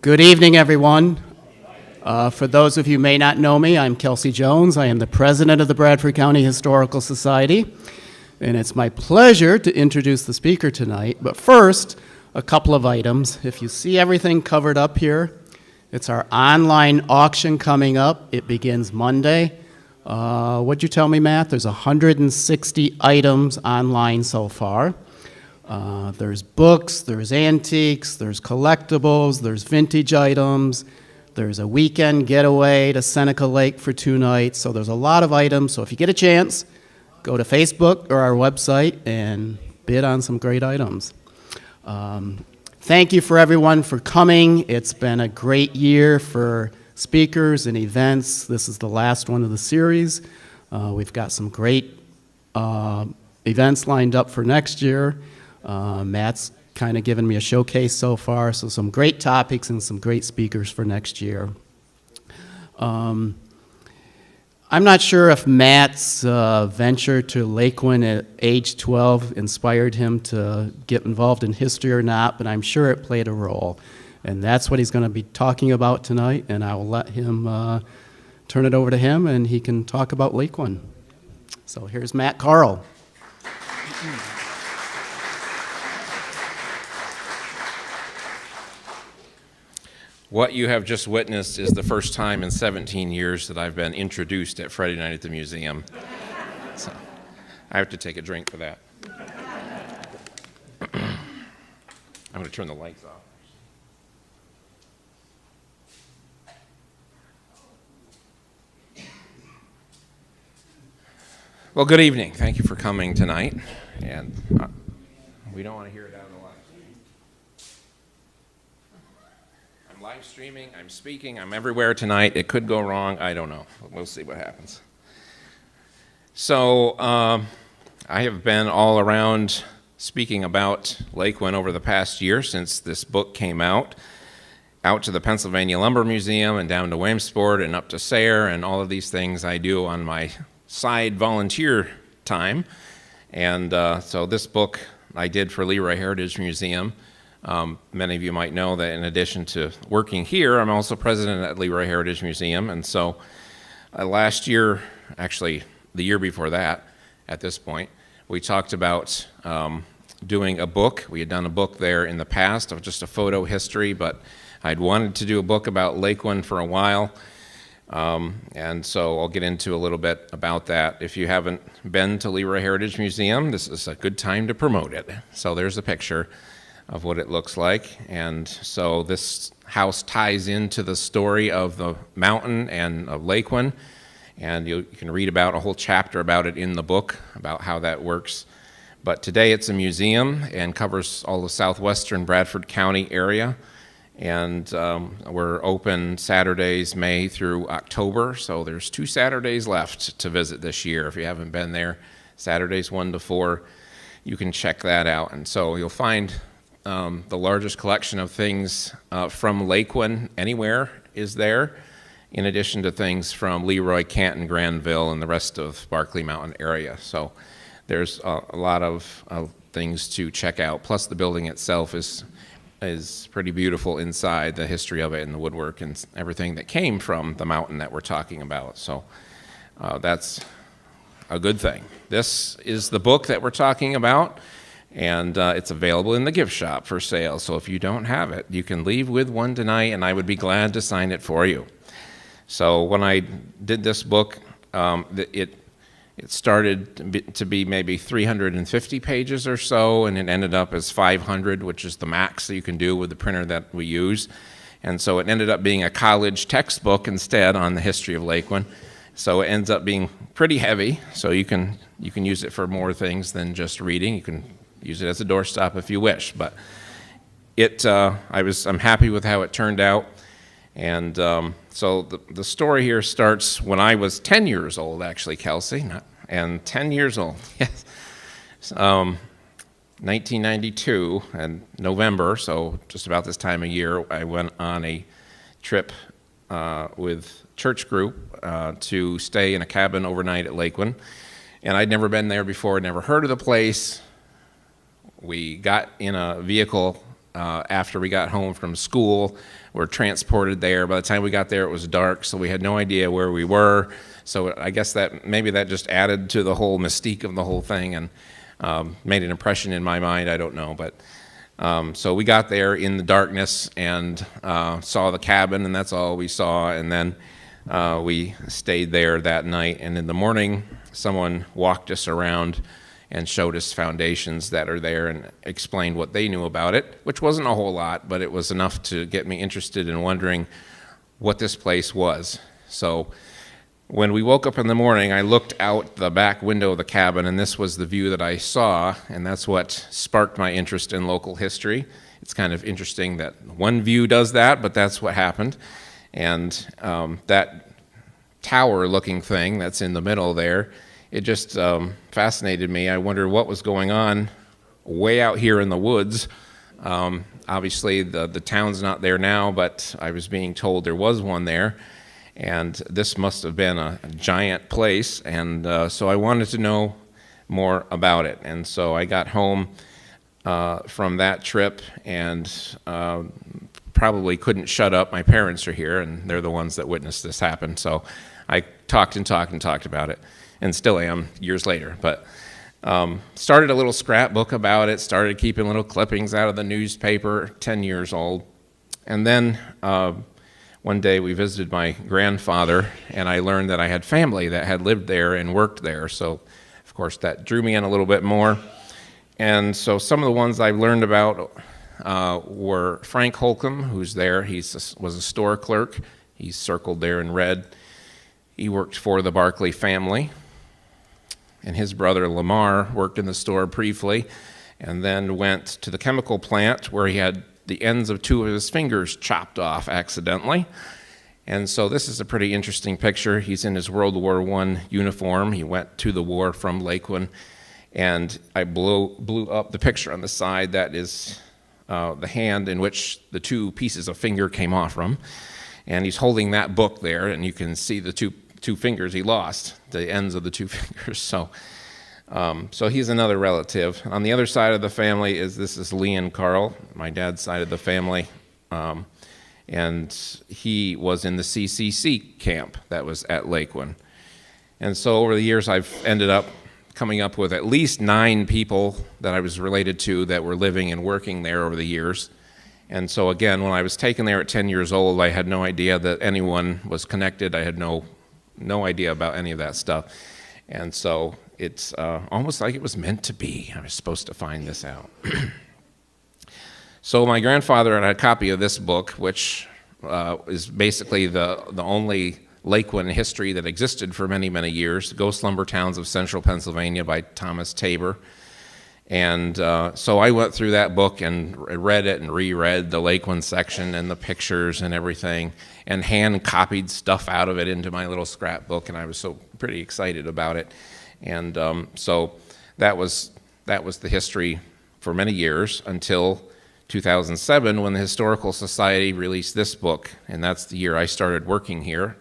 Good evening, everyone. For those of you who may not know me, I'm Kelsey Jones. I am the president of the Bradford County Historical Society, and it's my pleasure to introduce the speaker tonight. But first, a couple of items. If you see everything covered up here, it's our online auction coming up. It begins Monday. What'd you tell me, Matt? There's 160 items online so far. There's books, there's antiques, there's collectibles, there's vintage items, there's a weekend getaway to Seneca Lake for 2 nights, so there's a lot of items. So if you get a chance, go to Facebook or our website and bid on some great items. Thank you for everyone for coming. It's been a great year for speakers and events. This is the last one of the series. We've got some great events lined up for next year. Matt's kind of given me a showcase so far, so some great topics and some great speakers for next year. I'm not sure if Matt's venture to LAQUIN at age 12 inspired him to get involved in history or not, but I'm sure it played a role. And that's what he's going to be talking about tonight, and I will let him turn it over to him, and he can talk about LAQUIN. So here's Matt Carl. What you have just witnessed is the first time in 17 years that I've been introduced at Friday night at the museum. So I have to take a drink for that. I'm going to turn the lights off. Well, good evening. Thank you for coming tonight. And we don't want to hear it out of the live. I'm live streaming, I'm speaking, I'm everywhere tonight. It could go wrong. I don't know. We'll see what happens. So I have been all around speaking about LAQUIN over the past year since this book came out to the Pennsylvania Lumber Museum and down to Williamsport and up to Sayre, and all of these things I do on my side volunteer time. And so this book I did for Leroy Heritage Museum. Many of you might know that in addition to working here, I'm also president at Leroy Heritage Museum. And so last year, actually the year before that, at this point, we talked about doing a book. We had done a book there in the past of just a photo history, but I'd wanted to do a book about LAQUIN for a while. And so I'll get into a little bit about that. If you haven't been to Leroy Heritage Museum, this is a good time to promote it. So there's a picture of what it looks like. And so this house ties into the story of the mountain and of LAQUIN. And you can read about a whole chapter about it in the book, about how that works. But today it's a museum and covers all the southwestern Bradford County area. And we're open Saturdays, May through October. So there's 2 Saturdays left to visit this year. If you haven't been there, Saturdays 1 to 4, you can check that out. And so you'll find the largest collection of things from LAQUIN anywhere is there, in addition to things from Leroy, Canton, Granville, and the rest of Barkley Mountain area. So there's a lot of things to check out. Plus the building itself is pretty beautiful inside, the history of it and the woodwork and everything that came from the mountain that we're talking about. So that's a good thing. This is the book that we're talking about, and it's available in the gift shop for sale. So if you don't have it, you can leave with one tonight, and I would be glad to sign it for you. So when I did this book, it started to be maybe 350 pages or so, and it ended up as 500, which is the max that you can do with the printer that we use. And so it ended up being a college textbook instead on the history of LAQUIN. So it ends up being pretty heavy, so you can use it for more things than just reading. You can use it as a doorstop if you wish. But I'm happy with how it turned out. And so the story here starts when I was 10 years old, actually, Kelsey, and 10 years old, yes. 1992 and November, so just about this time of year, I went on a trip with church group to stay in a cabin overnight at LAQUIN. And I'd never been there before, never heard of the place. We got in a vehicle after we got home from school. We're transported there. By the time we got there, it was dark, so we had no idea where we were. So I guess that maybe that just added to the whole mystique of the whole thing and made an impression in my mind. I don't know, but so we got there in the darkness and saw the cabin, and that's all we saw. And then we stayed there that night. And in the morning, someone walked us around and showed us foundations that are there and explained what they knew about it, which wasn't a whole lot, but it was enough to get me interested in wondering what this place was. So when we woke up in the morning, I looked out the back window of the cabin, and this was the view that I saw, and that's what sparked my interest in local history. It's kind of interesting that one view does that, but that's what happened. And that tower-looking thing that's in the middle there, it just fascinated me. I wondered what was going on way out here in the woods. Obviously, the town's not there now, but I was being told there was one there. And this must have been a giant place. And so I wanted to know more about it. And so I got home from that trip and probably couldn't shut up. My parents are here, and they're the ones that witnessed this happen. So I talked and talked and talked about it, and still am years later. But started a little scrapbook about it, started keeping little clippings out of the newspaper, 10 years old. And then one day we visited my grandfather, and I learned that I had family that had lived there and worked there. So, of course, that drew me in a little bit more. And so some of the ones I learned about were Frank Holcomb, who's there. He was a store clerk. He's circled there in red. He worked for the Barclay family. And his brother Lamar worked in the store briefly and then went to the chemical plant where he had the ends of two of his fingers chopped off accidentally. And so this is a pretty interesting picture. He's in his World War I uniform. He went to the war from LAQUIN. And I blew up the picture on the side. That is the hand in which the two pieces of finger came off from. And he's holding that book there, and you can see the two fingers he lost, the ends of the two fingers. So he's another relative. On the other side of the family this is Lee and Carl, my dad's side of the family. And he was in the CCC camp that was at LAQUIN. And so over the years, I've ended up coming up with at least 9 people that I was related to that were living and working there over the years. And so again, when I was taken there at 10 years old, I had no idea that anyone was connected. I had no idea about any of that stuff. And so it's almost like it was meant to be. I was supposed to find this out. So my grandfather had a copy of this book, which is basically the only LAQUIN history that existed for many, many years, Ghost Lumber Towns of Central Pennsylvania by Thomas Tabor. And so I went through that book and read it and reread the LAQUIN section and the pictures and everything, and hand-copied stuff out of it into my little scrapbook, and I was so pretty excited about it. And so that was the history for many years until 2007 when the Historical Society released this book, and that's the year I started working here.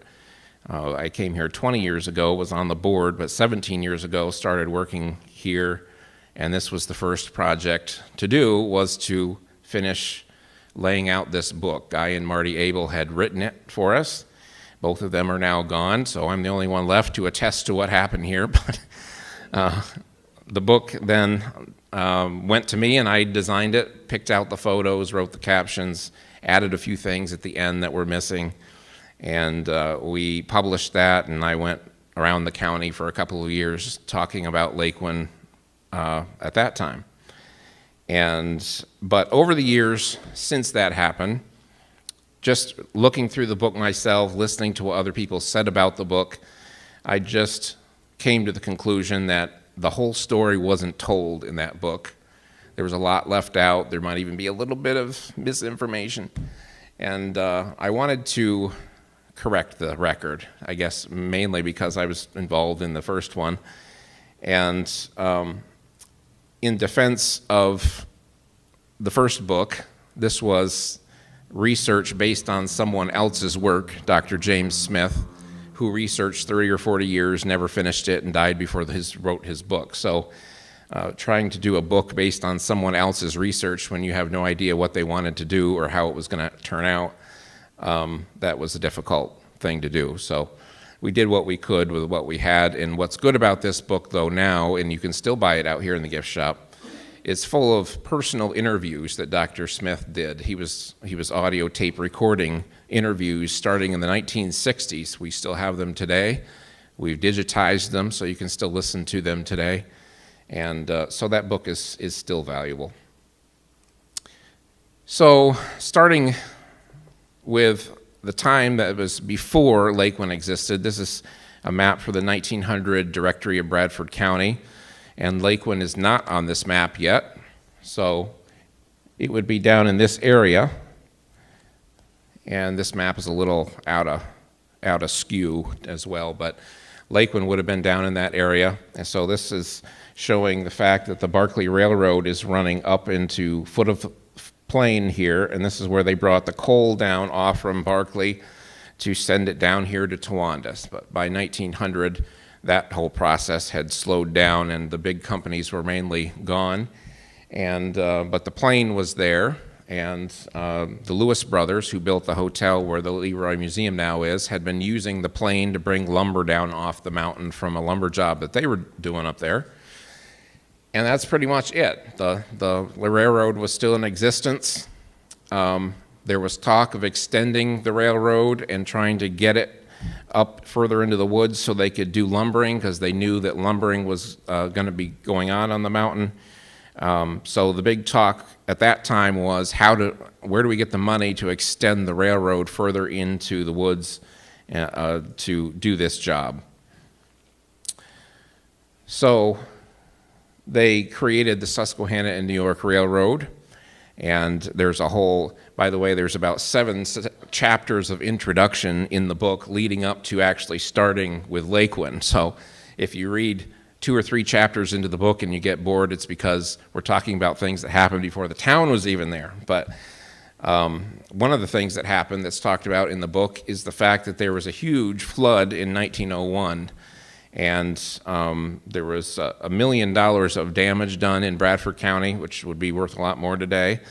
I came here 20 years ago, was on the board, but 17 years ago started working here, and this was the first project to do, was to finish laying out this book. Guy and Marty Abel had written it for us. Both of them are now gone, so I'm the only one left to attest to what happened here. But the book then went to me, and I designed it, picked out the photos, wrote the captions, added a few things at the end that were missing, and we published that, and I went around the county for a couple of years talking about LAQUIN at that time. But over the years since that happened, just looking through the book myself, listening to what other people said about the book, I just came to the conclusion that the whole story wasn't told in that book. There was a lot left out. There might even be a little bit of misinformation. And I wanted to correct the record, I guess mainly because I was involved in the first one. And in defense of the first book, this was research based on someone else's work, Dr. James Smith, who researched 30 or 40 years, never finished it, and died before wrote his book. So trying to do a book based on someone else's research when you have no idea what they wanted to do or how it was going to turn out, that was a difficult thing to do. So we did what we could with what we had. And what's good about this book, though, now, and you can still buy it out here in the gift shop, it's full of personal interviews that Dr. Smith did. He was audio tape recording interviews starting in the 1960s. We still have them today. We've digitized them so you can still listen to them today. And so that book is still valuable. So starting with the time that was before LAQUIN existed, this is a map for the 1900 Directory of Bradford County, and LAQUIN is not on this map yet, so it would be down in this area, and this map is a little out of skew as well, but LAQUIN would have been down in that area, and so this is showing the fact that the Barclay Railroad is running up into Foot of Plain here, and this is where they brought the coal down off from Barclay to send it down here to Towanda. But by 1900, that whole process had slowed down, and the big companies were mainly gone. And but the plain was there, and the Lewis brothers, who built the hotel where the Leroy Museum now is, had been using the plain to bring lumber down off the mountain from a lumber job that they were doing up there. And that's pretty much it. The railroad was still in existence. There was talk of extending the railroad and trying to get it up further into the woods so they could do lumbering, because they knew that lumbering was going to be going on the mountain. So the big talk at that time was where do we get the money to extend the railroad further into the woods to do this job. So they created the Susquehanna and New York Railroad, and there's a whole, by the way, there's about 7 chapters of introduction in the book leading up to actually starting with LAQUIN. So if you read 2 or 3 chapters into the book and you get bored, it's because we're talking about things that happened before the town was even there. But one of the things that happened that's talked about in the book is the fact that there was a huge flood in 1901, and there was $1 million of damage done in Bradford County, which would be worth a lot more today,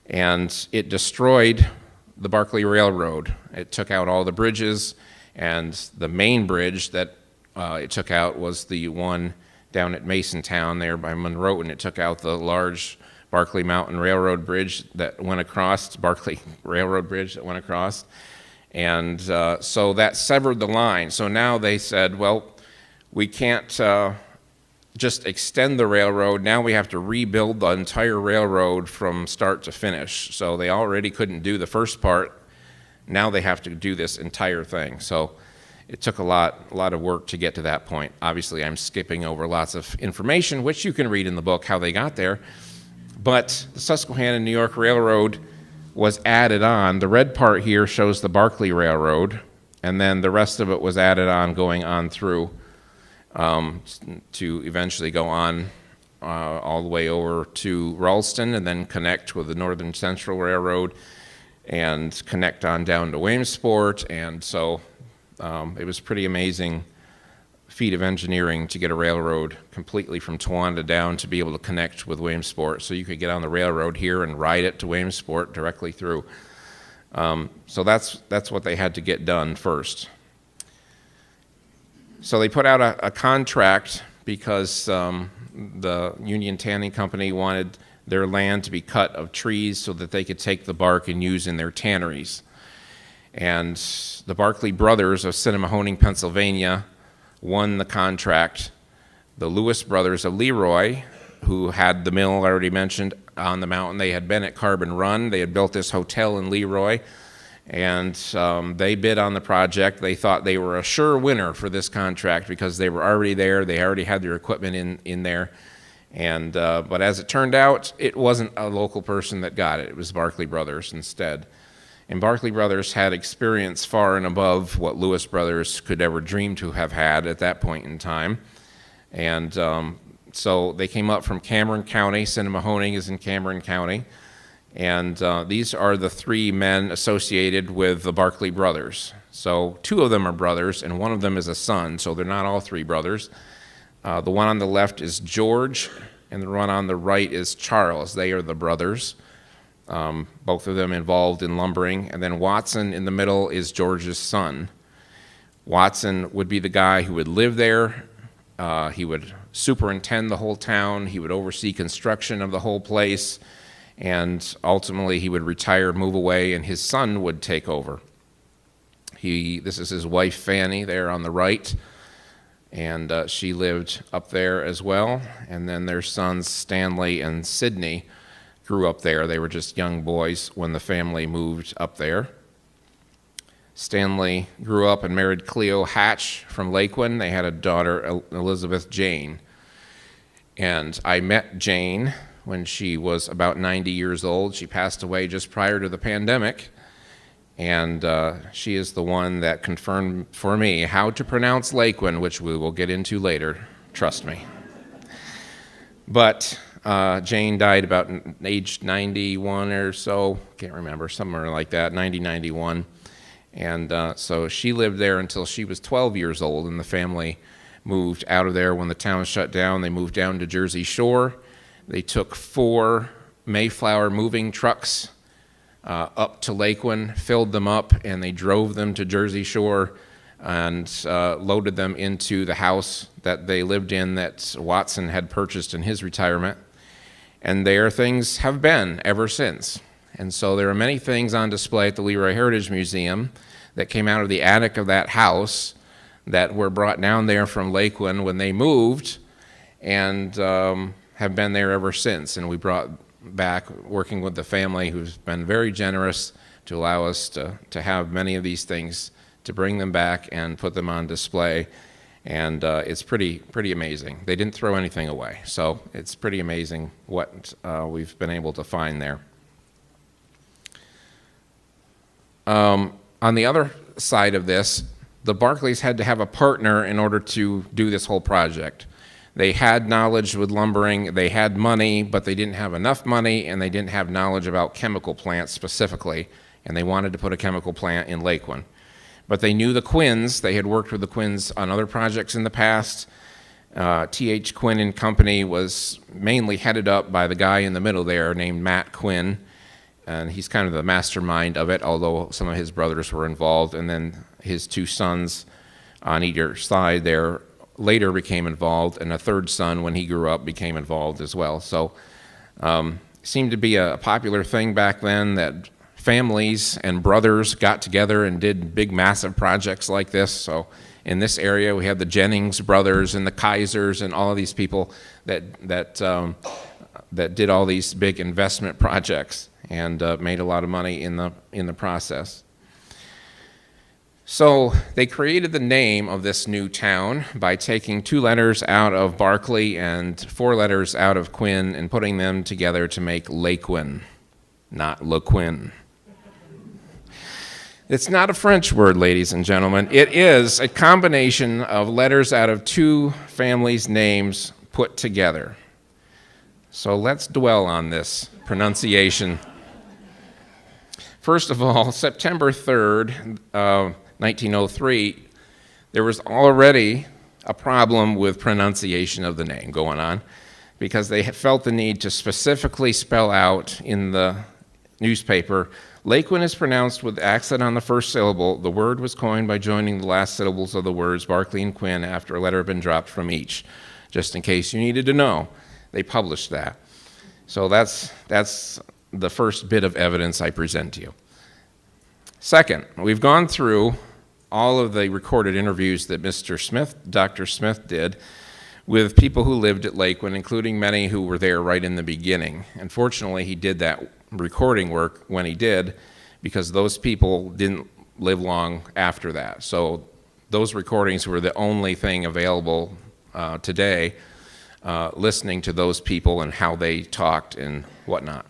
and it destroyed the Barclay Railroad. It took out all the bridges, and the main bridge that it took out was the one down at Masontown there by Monroe, and it took out the large Barclay Mountain Railroad Bridge that went across, Barclay Railroad Bridge that went across, and so that severed the line. So now they said, well, we can't just extend the railroad. Now we have to rebuild the entire railroad from start to finish. So they already couldn't do the first part. Now they have to do this entire thing. So it took a lot of work to get to that point. Obviously, I'm skipping over lots of information, which you can read in the book how they got there. But the Susquehanna New York Railroad was added on. The red part here shows the Barclay Railroad, and then the rest of it was added on going on through to eventually go on all the way over to Ralston and then connect with the Northern Central Railroad and connect on down to Williamsport. And so it was a pretty amazing feat of engineering to get a railroad completely from Towanda down to be able to connect with Williamsport. So you could get on the railroad here and ride it to Williamsport directly through. So that's what they had to get done first. So they put out a contract because the Union Tanning Company wanted their land to be cut of trees so that they could take the bark and use in their tanneries. And the Barclay brothers of Cinnamon, Pennsylvania won the contract. The Lewis brothers of Leroy, who had the mill I already mentioned on the mountain, they had been at Carbon Run. They had built this hotel in Leroy, and they bid on the project. They thought they were a sure winner for this contract because they were already there. They already had their equipment in there. And but as it turned out, it wasn't a local person that got it. It was Barclay Brothers instead. And Barclay Brothers had experience far and above what Lewis Brothers could ever dream to have had at that point in time. And so they came up from Cameron County. Cinnamon is in Cameron County. And these are the 3 men associated with the Barclay Brothers. So 2 of them are brothers, and 1 of them is a son, so they're not all 3 brothers. The one on the left is George and the one on the right is Charles. They are the brothers, both of them involved in lumbering. And then Watson in the middle is George's son. Watson would be the guy who would live there. He would superintend the whole town. He would oversee construction of the whole place. And ultimately, he would retire, move away, and his son would take over. This is his wife, Fanny, there on the right. And she lived up there as well. And then their sons, Stanley and Sidney, grew up there. They were just young boys when the family moved up there. Stanley grew up and married Cleo Hatch from LAQUIN. They had a daughter, Elizabeth Jane. And I met Jane when she was about 90 years old. She passed away just prior to the pandemic. And she is the one that confirmed for me how to pronounce LAQUIN, which we will get into later, trust me. But Jane died about age 91 or so, can't remember, somewhere like that, 91. And so she lived there until she was 12 years old, and the family moved out of there when the town shut down. They moved down to Jersey Shore. They took 4 Mayflower moving trucks up to LAQUIN, filled them up, and they drove them to Jersey Shore and loaded them into the house that they lived in that Watson had purchased in his retirement. And there things have been ever since. And so there are many things on display at the Leroy Heritage Museum that came out of the attic of that house that were brought down there from LAQUIN when they moved, and have been there ever since. And we brought back, working with the family who's been very generous to allow us to have many of these things, to bring them back and put them on display. And it's pretty amazing. They didn't throw anything away. So it's pretty amazing what we've been able to find there. On the other side of this, the Barclays had to have a partner in order to do this whole project. They had knowledge with lumbering, they had money, but they didn't have enough money, and they didn't have knowledge about chemical plants specifically, and they wanted to put a chemical plant in LAQUIN. But they knew the Quinns. They had worked with the Quinns on other projects in the past. T.H. Quinn and Company was mainly headed up by the guy in the middle there named Matt Quinn, and he's kind of the mastermind of it, although some of his brothers were involved, and then his 2 sons on either side there later became involved, and a third son, when he grew up, became involved as well. So it seemed to be a popular thing back then that families and brothers got together and did big, massive projects like this. So in this area, we have the Jennings brothers and the Kaisers and all of these people that did all these big investment projects and made a lot of money in the process. So they created the name of this new town by taking 2 letters out of Barclay and 4 letters out of Quinn and putting them together to make LAQUIN, not LAQUIN. It's not a French word, ladies and gentlemen. It is a combination of letters out of 2 families' names put together. So let's dwell on this pronunciation. First of all, September 3rd, 1903, there was already a problem with pronunciation of the name going on because they had felt the need to specifically spell out in the newspaper, LAQUIN is pronounced with accent on the first syllable. The word was coined by joining the last syllables of the words Barclay and Quinn after a letter had been dropped from each. Just in case you needed to know, they published that. So that's the first bit of evidence I present to you. Second, we've gone through all of the recorded interviews that Mr. Smith, Dr. Smith did with people who lived at LAQUIN, including many who were there right in the beginning. Unfortunately, he did that recording work when he did because those people didn't live long after that. So those recordings were the only thing available today, listening to those people and how they talked and whatnot.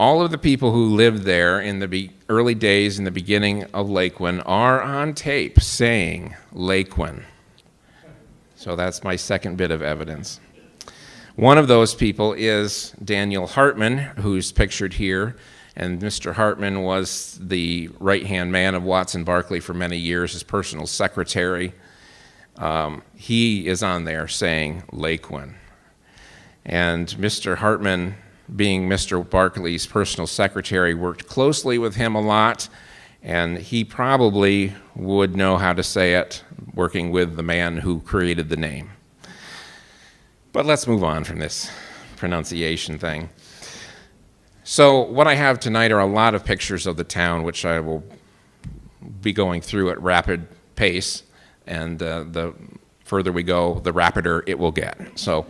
All of the people who lived there in the early days in the beginning of LAQUIN are on tape saying LAQUIN. So that's my second bit of evidence. One of those people is Daniel Hartman, who's pictured here. And Mr. Hartman was the right-hand man of Watson Barclay for many years, his personal secretary. He is on there saying LAQUIN. And Mr. Hartman, being Mr. Barkley's personal secretary, worked closely with him a lot, and he probably would know how to say it, working with the man who created the name. But let's move on from this pronunciation thing. So what I have tonight are a lot of pictures of the town, which I will be going through at rapid pace, and the further we go, the rapider it will get. So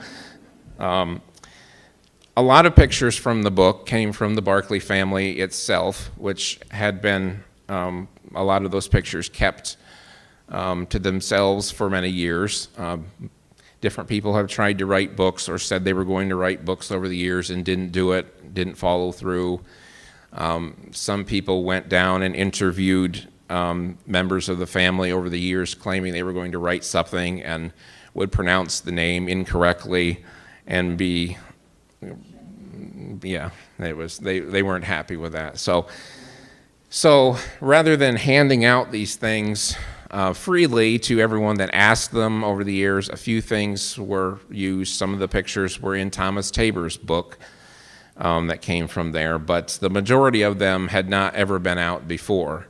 a lot of pictures from the book came from the Barkley family itself, which had been a lot of those pictures kept to themselves for many years. Different people have tried to write books or said they were going to write books over the years and didn't do it, didn't follow through. Some people went down and interviewed members of the family over the years claiming they were going to write something and would pronounce the name incorrectly and they weren't happy with that. So rather than handing out these things freely to everyone that asked them over the years, a few things were used. Some of the pictures were in Thomas Tabor's book that came from there, but the majority of them had not ever been out before.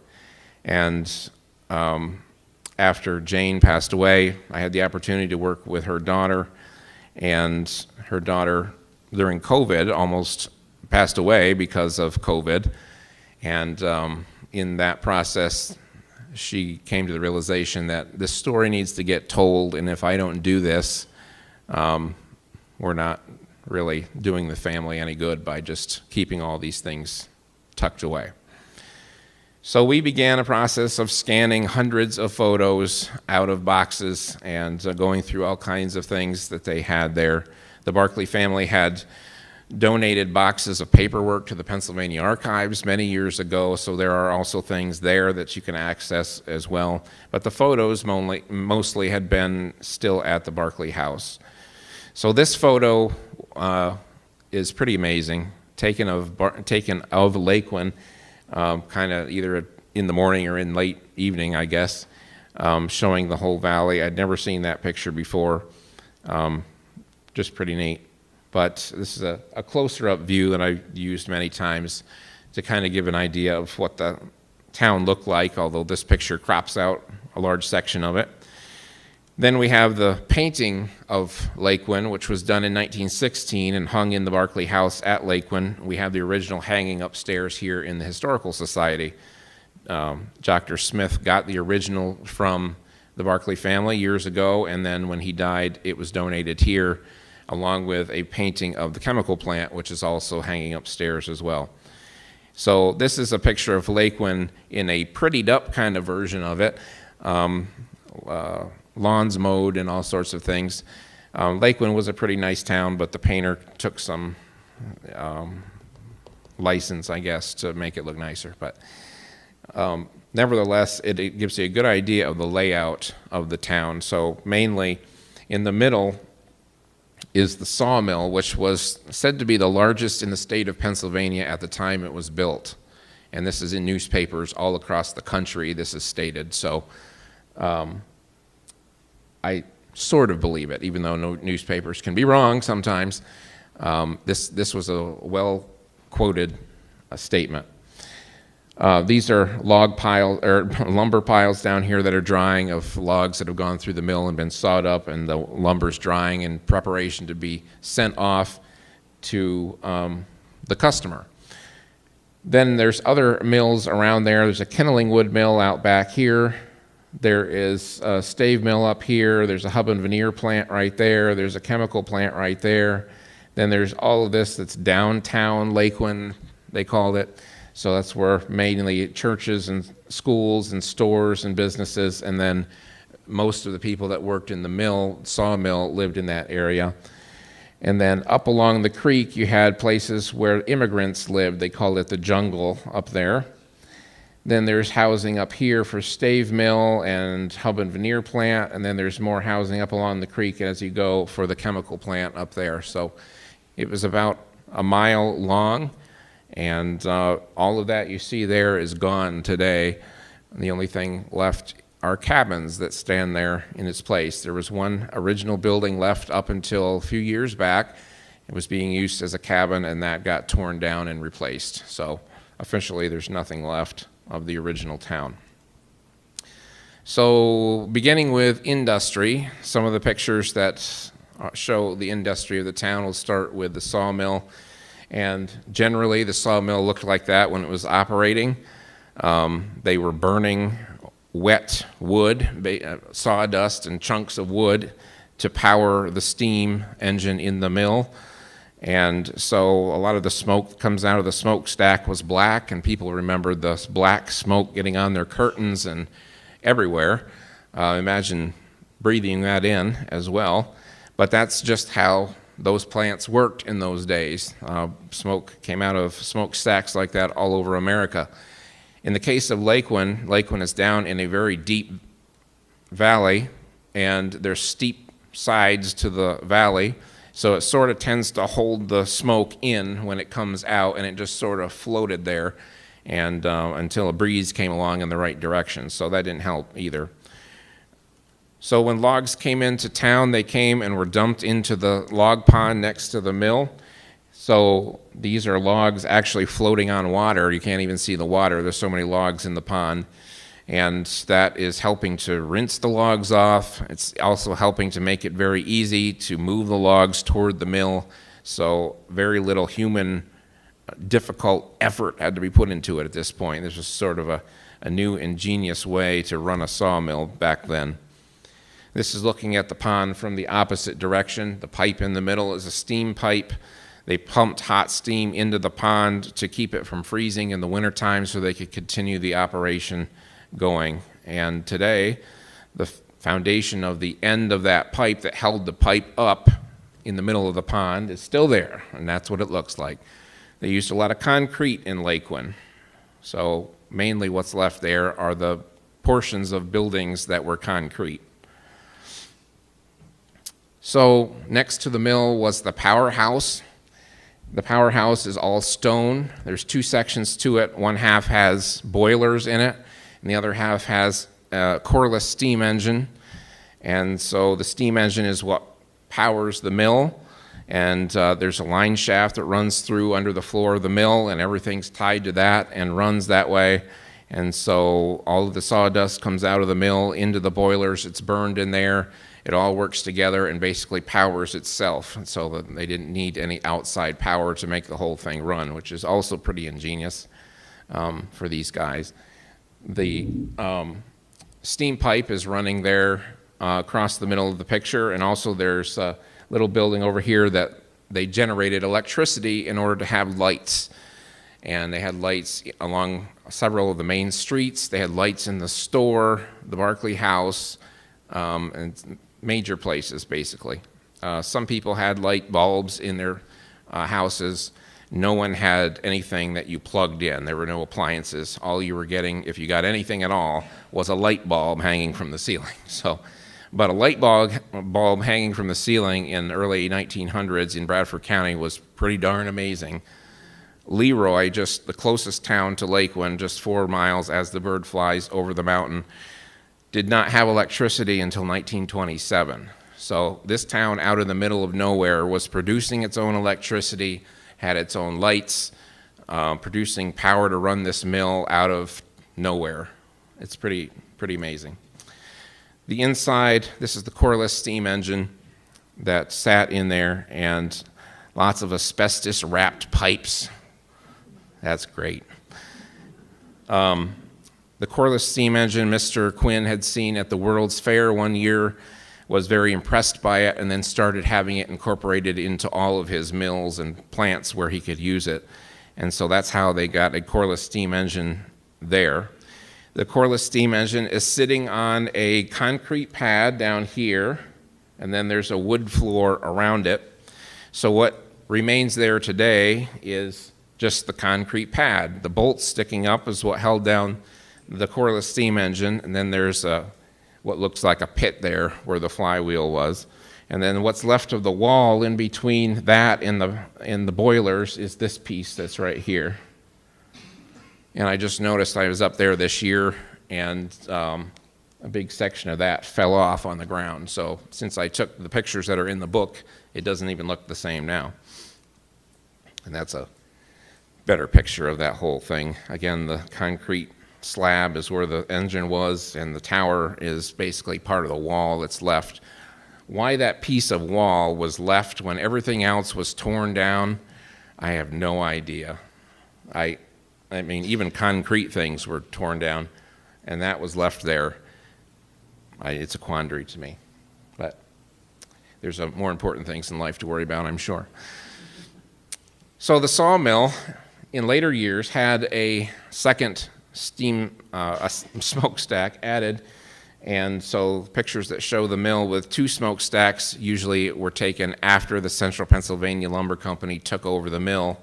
And after Jane passed away, I had the opportunity to work with her daughter, and her daughter during COVID almost passed away because of COVID. And in that process, she came to the realization that this story needs to get told, and if I don't do this, we're not really doing the family any good by just keeping all these things tucked away. So we began a process of scanning hundreds of photos out of boxes and going through all kinds of things that they had there. The Barkley family had donated boxes of paperwork to the Pennsylvania Archives many years ago, so there are also things there that you can access as well. But the photos mostly had been still at the Barkley house. So this photo is pretty amazing, taken of LAQUIN, kind of either in the morning or in late evening, I guess, showing the whole valley. I'd never seen that picture before, just pretty neat. But this is a closer up view that I've used many times to kind of give an idea of what the town looked like, although this picture crops out a large section of it. Then we have the painting of LAQUIN, which was done in 1916 and hung in the Barkley house at LAQUIN. We have the original hanging upstairs here in the Historical Society. Dr. Smith got the original from the Barkley family years ago, and then when he died, it was donated here, along with a painting of the chemical plant, which is also hanging upstairs as well. So this is a picture of LAQUIN in a prettied up kind of version of it. Lawns mowed and all sorts of things. LAQUIN was a pretty nice town, but the painter took some license, I guess, to make it look nicer. But nevertheless, it gives you a good idea of the layout of the town. So mainly in the middle is the sawmill, which was said to be the largest in the state of Pennsylvania at the time it was built. And this is in newspapers all across the country, this is stated. So I sort of believe it, even though no newspapers can be wrong sometimes. This was a well-quoted statement. These are log piles or lumber piles down here that are drying of logs that have gone through the mill and been sawed up, and the lumber's drying in preparation to be sent off to the customer. Then there's other mills around there. There's a kindling wood mill out back here. There is a stave mill up here. There's a hub and veneer plant right there. There's a chemical plant right there. Then there's all of this that's downtown LAQUIN, they called it. So that's where mainly churches and schools and stores and businesses, and then most of the people that worked in the sawmill lived in that area. And then up along the creek, you had places where immigrants lived. They called it the jungle up there. Then there's housing up here for stave mill and hub and veneer plant, and then there's more housing up along the creek as you go for the chemical plant up there. So it was about a mile long. And all of that you see there is gone today. And the only thing left are cabins that stand there in its place. There was one original building left up until a few years back, It was being used as a cabin, and that got torn down and replaced. So officially, there's nothing left of the original town. So beginning with industry, some of the pictures that show the industry of the town will start with the sawmill. And generally, the sawmill looked like that when it was operating. They were burning wet wood, sawdust and chunks of wood to power the steam engine in the mill. And so a lot of the smoke that comes out of the smokestack was black, and people remembered the black smoke getting on their curtains and everywhere. Imagine breathing that in as well. But that's just how those plants worked in those days. Smoke came out of smokestacks like that all over America. In the case of LAQUIN, LAQUIN is down in a very deep valley, and there's steep sides to the valley. So it sort of tends to hold the smoke in when it comes out, and it just sort of floated there and until a breeze came along in the right direction. So that didn't help either. So when logs came into town, they came and were dumped into the log pond next to the mill. So these are logs actually floating on water. You can't even see the water. There's so many logs in the pond. And that is helping to rinse the logs off. It's also helping to make it very easy to move the logs toward the mill. So very little human difficult effort had to be put into it at this point. This was sort of a new ingenious way to run a sawmill back then. This is looking at the pond from the opposite direction. The pipe in the middle is a steam pipe. They pumped hot steam into the pond to keep it from freezing in the wintertime so they could continue the operation going. And today, the foundation of the end of that pipe that held the pipe up in the middle of the pond is still there, and that's what it looks like. They used a lot of concrete in LAQUIN. So mainly what's left there are the portions of buildings that were concrete. So next to the mill was the powerhouse. The powerhouse is all stone. There's two sections to it. One half has boilers in it, and the other half has a coreless steam engine. And so the steam engine is what powers the mill. And there's a line shaft that runs through under the floor of the mill, and everything's tied to that and runs that way. And so all of the sawdust comes out of the mill into the boilers. It's burned in there. It all works together and basically powers itself, so that they didn't need any outside power to make the whole thing run, which is also pretty ingenious for these guys. The steam pipe is running there across the middle of the picture, and also there's a little building over here that they generated electricity in order to have lights. And they had lights along several of the main streets. They had lights in the store, the Barclay House, and major places, basically. Some people had light bulbs in their houses. No one had anything that you plugged in. There were no appliances. All you were getting, if you got anything at all, was a light bulb hanging from the ceiling. But a light bulb hanging from the ceiling in the early 1900s in Bradford County was pretty darn amazing. Leroy, just the closest town to LAQUIN, just 4 miles as the bird flies over the mountain, did not have electricity until 1927. So this town out in the middle of nowhere was producing its own electricity, had its own lights, producing power to run this mill out of nowhere. It's pretty amazing. The inside, this is the coreless steam engine that sat in there, and lots of asbestos-wrapped pipes. That's great. The coreless steam engine Mr. Quinn had seen at the World's Fair one year, was very impressed by it, and then started having it incorporated into all of his mills and plants where he could use it. And so that's how they got a coreless steam engine there. The coreless steam engine is sitting on a concrete pad down here, and then there's a wood floor around it. So what remains there today is just the concrete pad. The bolts sticking up is what held down the coreless steam engine, and then there's what looks like a pit there where the flywheel was. And then what's left of the wall in between that and the boilers is this piece that's right here. And I just noticed I was up there this year, and a big section of that fell off on the ground. So since I took the pictures that are in the book, it doesn't even look the same now. And that's a better picture of that whole thing. Again, the concrete slab is where the engine was, and the tower is basically part of the wall that's left. Why that piece of wall was left when everything else was torn down, I have no idea. I mean, even concrete things were torn down, and that was left there. It's a quandary to me. But there's more important things in life to worry about, I'm sure. So the sawmill, in later years, had a second a smokestack added, and so pictures that show the mill with two smokestacks usually were taken after the Central Pennsylvania Lumber Company took over the mill.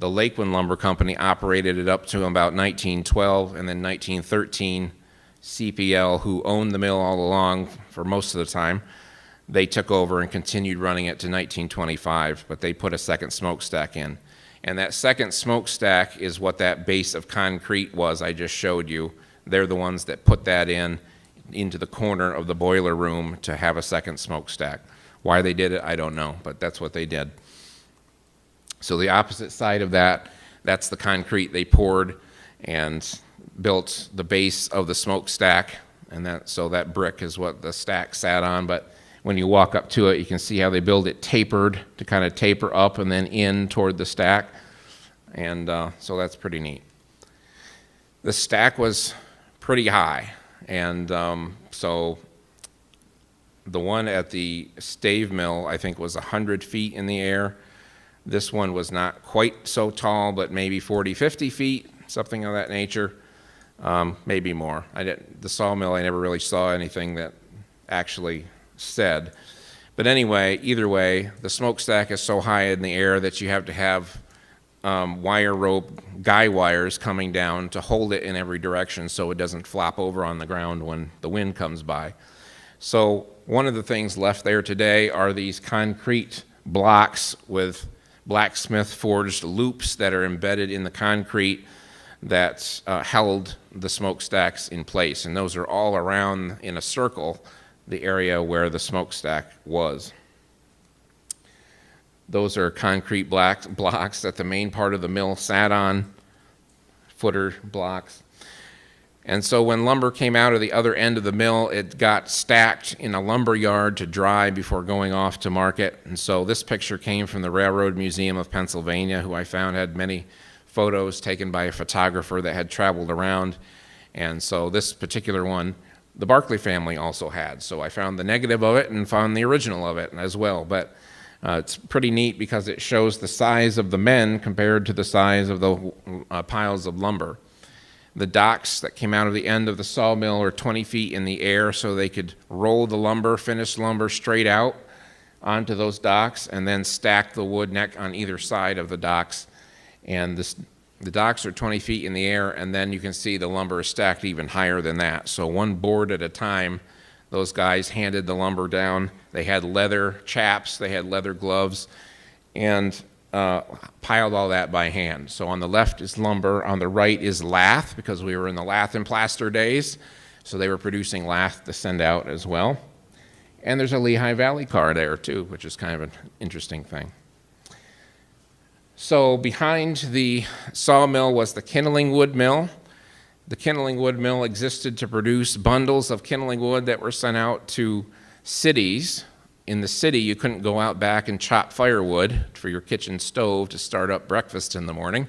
The LAQUIN Lumber Company operated it up to about 1912, and then 1913, CPL, who owned the mill all along for most of the time, they took over and continued running it to 1925, but they put a second smokestack in. And that second smokestack is what that base of concrete was I just showed you. They're the ones that put that into the corner of the boiler room to have a second smokestack. Why they did it, I don't know, but that's what they did. So the opposite side of that, that's the concrete they poured and built the base of the smokestack, and so that brick is what the stack sat on. But when you walk up to it, you can see how they build it tapered to kind of taper up and then in toward the stack. And so that's pretty neat. The stack was pretty high. And so the one at the stave mill, I think, was 100 feet in the air. This one was not quite so tall, but maybe 40, 50 feet, something of that nature. Maybe more. The sawmill, I never really saw anything that actually said. But anyway, either way, the smokestack is so high in the air that you have to have wire rope, guy wires coming down to hold it in every direction so it doesn't flop over on the ground when the wind comes by. So one of the things left there today are these concrete blocks with blacksmith forged loops that are embedded in the concrete that held the smokestacks in place. And those are all around in a circle the area where the smokestack was. Those are concrete blocks that the main part of the mill sat on, footer blocks. And so when lumber came out of the other end of the mill, it got stacked in a lumber yard to dry before going off to market. And so this picture came from the Railroad Museum of Pennsylvania, who I found had many photos taken by a photographer that had traveled around. And so this particular one, the Barclay family also had. So I found the negative of it and found the original of it as well. But it's pretty neat because it shows the size of the men compared to the size of the piles of lumber. The docks that came out of the end of the sawmill are 20 feet in the air, so they could roll the lumber, finished lumber, straight out onto those docks and then stack the wood neck on either side of the docks. And the docks are 20 feet in the air, and then you can see the lumber is stacked even higher than that. So one board at a time, those guys handed the lumber down. They had leather chaps, they had leather gloves, and piled all that by hand. So on the left is lumber, on the right is lath, because we were in the lath and plaster days, so they were producing lath to send out as well. And there's a Lehigh Valley car there too, which is kind of an interesting thing. So behind the sawmill was the kindling wood mill. The kindling wood mill existed to produce bundles of kindling wood that were sent out to cities. In the city, you couldn't go out back and chop firewood for your kitchen stove to start up breakfast in the morning.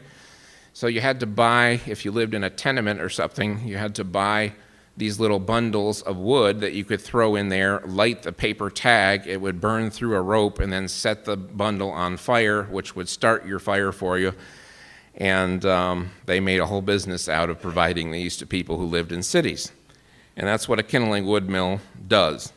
So you had to buy, if you lived in a tenement or something, you had to buy these little bundles of wood that you could throw in there, light the paper tag, it would burn through a rope, and then set the bundle on fire, which would start your fire for you. And they made a whole business out of providing these to people who lived in cities. And that's what a kindling wood mill does.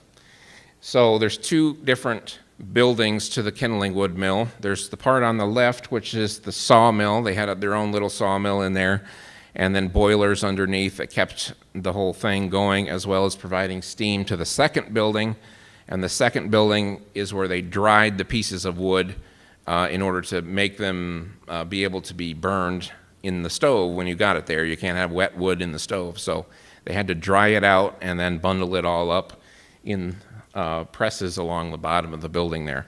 So there's two different buildings to the kindling wood mill. There's the part on the left, which is the sawmill. They had their own little sawmill in there, and then boilers underneath that kept the whole thing going, as well as providing steam to the second building. And the second building is where they dried the pieces of wood in order to make them be able to be burned in the stove when you got it there. You can't have wet wood in the stove. So they had to dry it out and then bundle it all up in presses along the bottom of the building there.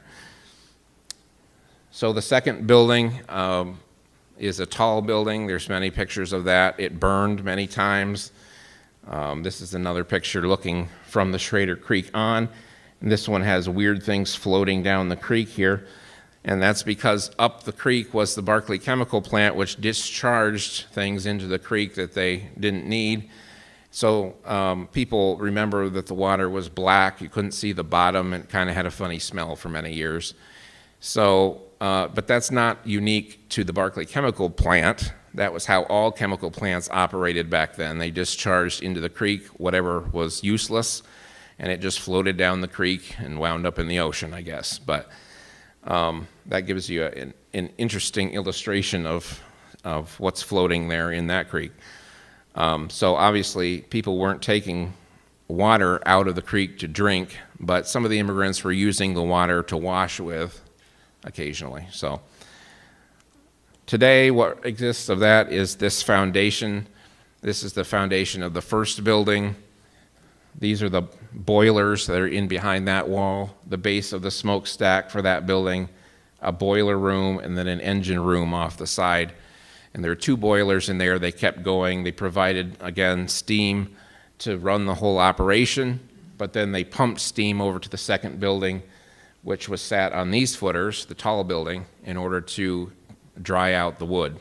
So the second building is a tall building. There's many pictures of that. It burned many times. This is another picture looking from the Schrader Creek on. And this one has weird things floating down the creek here. And that's because up the creek was the Barclay Chemical Plant, which discharged things into the creek that they didn't need. So people remember that the water was black. You couldn't see the bottom. It kind of had a funny smell for many years. So, but that's not unique to the Barclay Chemical Plant. That was how all chemical plants operated back then. They discharged into the creek whatever was useless, and it just floated down the creek and wound up in the ocean, I guess. But that gives you an interesting illustration of what's floating there in that creek. So obviously, people weren't taking water out of the creek to drink, but some of the immigrants were using the water to wash with occasionally. So today, what exists of that is this foundation. This is the foundation of the first building. These are the boilers that are in behind that wall, the base of the smokestack for that building, a boiler room, and then an engine room off the side. And there are 2 boilers in there. They kept going. They provided, again, steam to run the whole operation, but then they pumped steam over to the second building, which was sat on these footers, the tall building, in order to dry out the wood.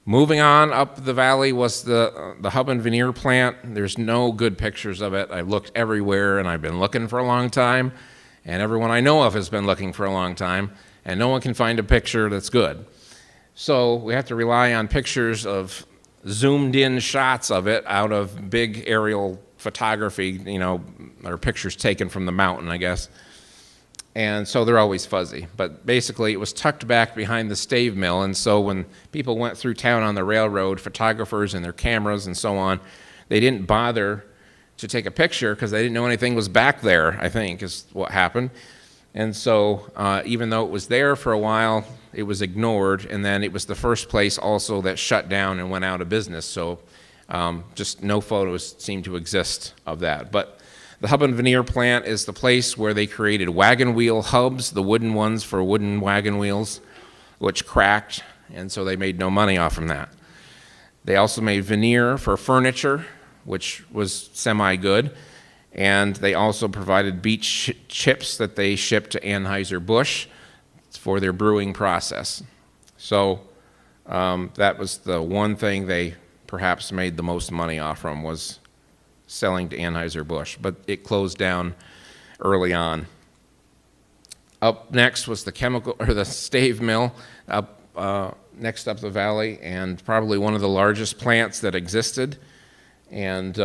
Moving on up the valley was the hub and veneer plant. There's no good pictures of it. I've looked everywhere, and I've been looking for a long time, and everyone I know of has been looking for a long time, and no one can find a picture that's good. So we have to rely on pictures of zoomed-in shots of it out of big aerial photography, or pictures taken from the mountain, I guess. And so they're always fuzzy. But basically, it was tucked back behind the stave mill, and so when people went through town on the railroad, photographers and their cameras and so on, they didn't bother to take a picture because they didn't know anything was back there, I think, is what happened. And so even though it was there for a while, it was ignored, and then it was the first place also that shut down and went out of business. So just no photos seem to exist of that. But the hub and veneer plant is the place where they created wagon wheel hubs, the wooden ones for wooden wagon wheels, which cracked, and so they made no money off from that. They also made veneer for furniture, which was semi-good, and they also provided beet chips that they shipped to Anheuser-Busch for their brewing process. So that was the one thing they perhaps made the most money off from, was selling to Anheuser-Busch, but it closed down early on. Up next was the stave mill, next up the valley, and probably one of the largest plants that existed. And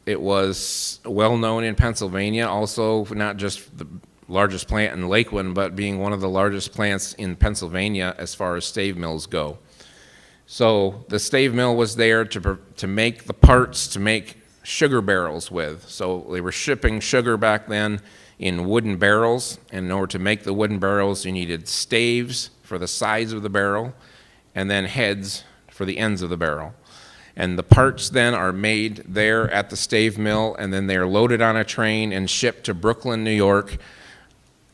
it was well known in Pennsylvania, also not just the largest plant in LAQUIN, but being one of the largest plants in Pennsylvania as far as stave mills go. So the stave mill was there to make the parts to make sugar barrels with. So they were shipping sugar back then in wooden barrels, and in order to make the wooden barrels, you needed staves for the sides of the barrel and then heads for the ends of the barrel. And the parts then are made there at the stave mill, and then they're loaded on a train and shipped to Brooklyn, New York,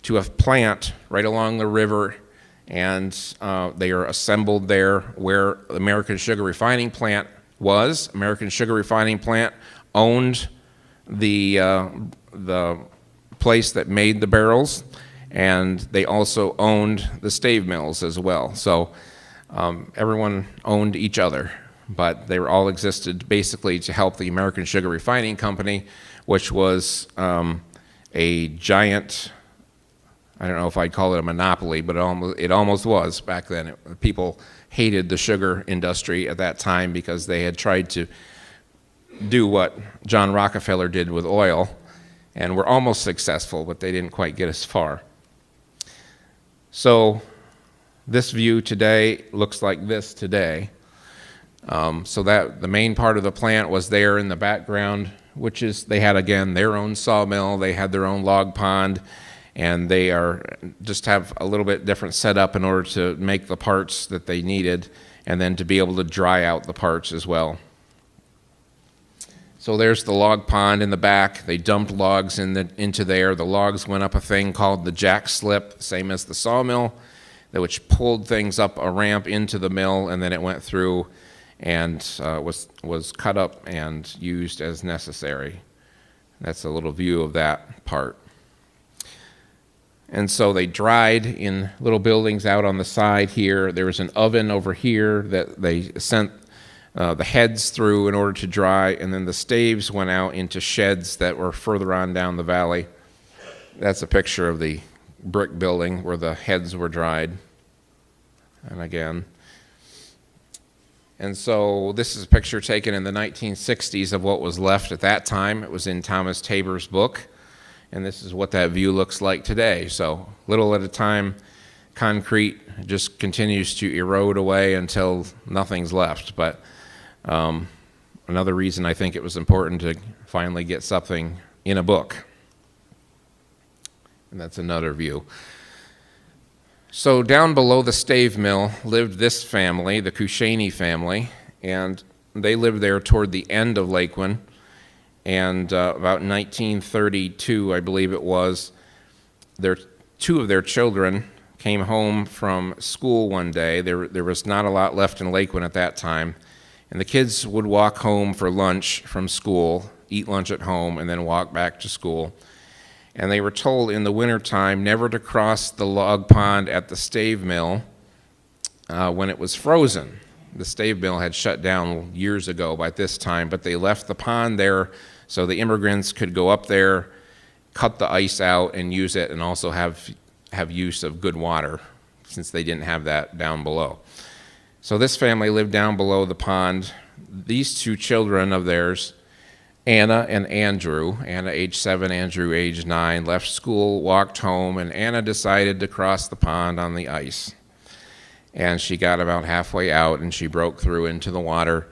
to a plant right along the river, and they are assembled there where the American Sugar Refining Plant was. American Sugar Refining Plant owned the place that made the barrels, and they also owned the stave mills as well. So everyone owned each other, but they all existed basically to help the American Sugar Refining Company, which was a giant, I don't know if I'd call it a monopoly, but it almost was back then. People hated the sugar industry at that time because they had tried to do what John Rockefeller did with oil, and were almost successful, but they didn't quite get as far. So this view today looks like this today. So that the main part of the plant was there in the background, which is they had, again, their own sawmill, they had their own log pond, and they just have a little bit different setup in order to make the parts that they needed, and then to be able to dry out the parts as well. So there's the log pond in the back. They dumped logs into there. The logs went up a thing called the jack slip, same as the sawmill, which pulled things up a ramp into the mill, and then it went through and was cut up and used as necessary. That's a little view of that part. And so they dried in little buildings out on the side here. There was an oven over here that they sent the heads through in order to dry, and then the staves went out into sheds that were further on down the valley. That's a picture of the brick building where the heads were dried. And again. And so this is a picture taken in the 1960s of what was left at that time. It was in Thomas Tabor's book. And this is what that view looks like today. So little at a time, concrete just continues to erode away until nothing's left. But another reason I think it was important to finally get something in a book. And that's another view. So down below the stave mill lived this family, the Cushaney family, and they lived there toward the end of LAQUIN. And about 1932, I believe it was, two of their children came home from school one day. There was not a lot left in LAQUIN at that time. And the kids would walk home for lunch from school, eat lunch at home, and then walk back to school. And they were told in the wintertime never to cross the log pond at the stave mill when it was frozen. The stave mill had shut down years ago by this time, but they left the pond there so the immigrants could go up there, cut the ice out, and use it, and also have use of good water, since they didn't have that down below. So this family lived down below the pond. These two children of theirs, Anna and Andrew, Anna age 7, Andrew age 9, left school, walked home, and Anna decided to cross the pond on the ice. And she got about halfway out, and she broke through into the water,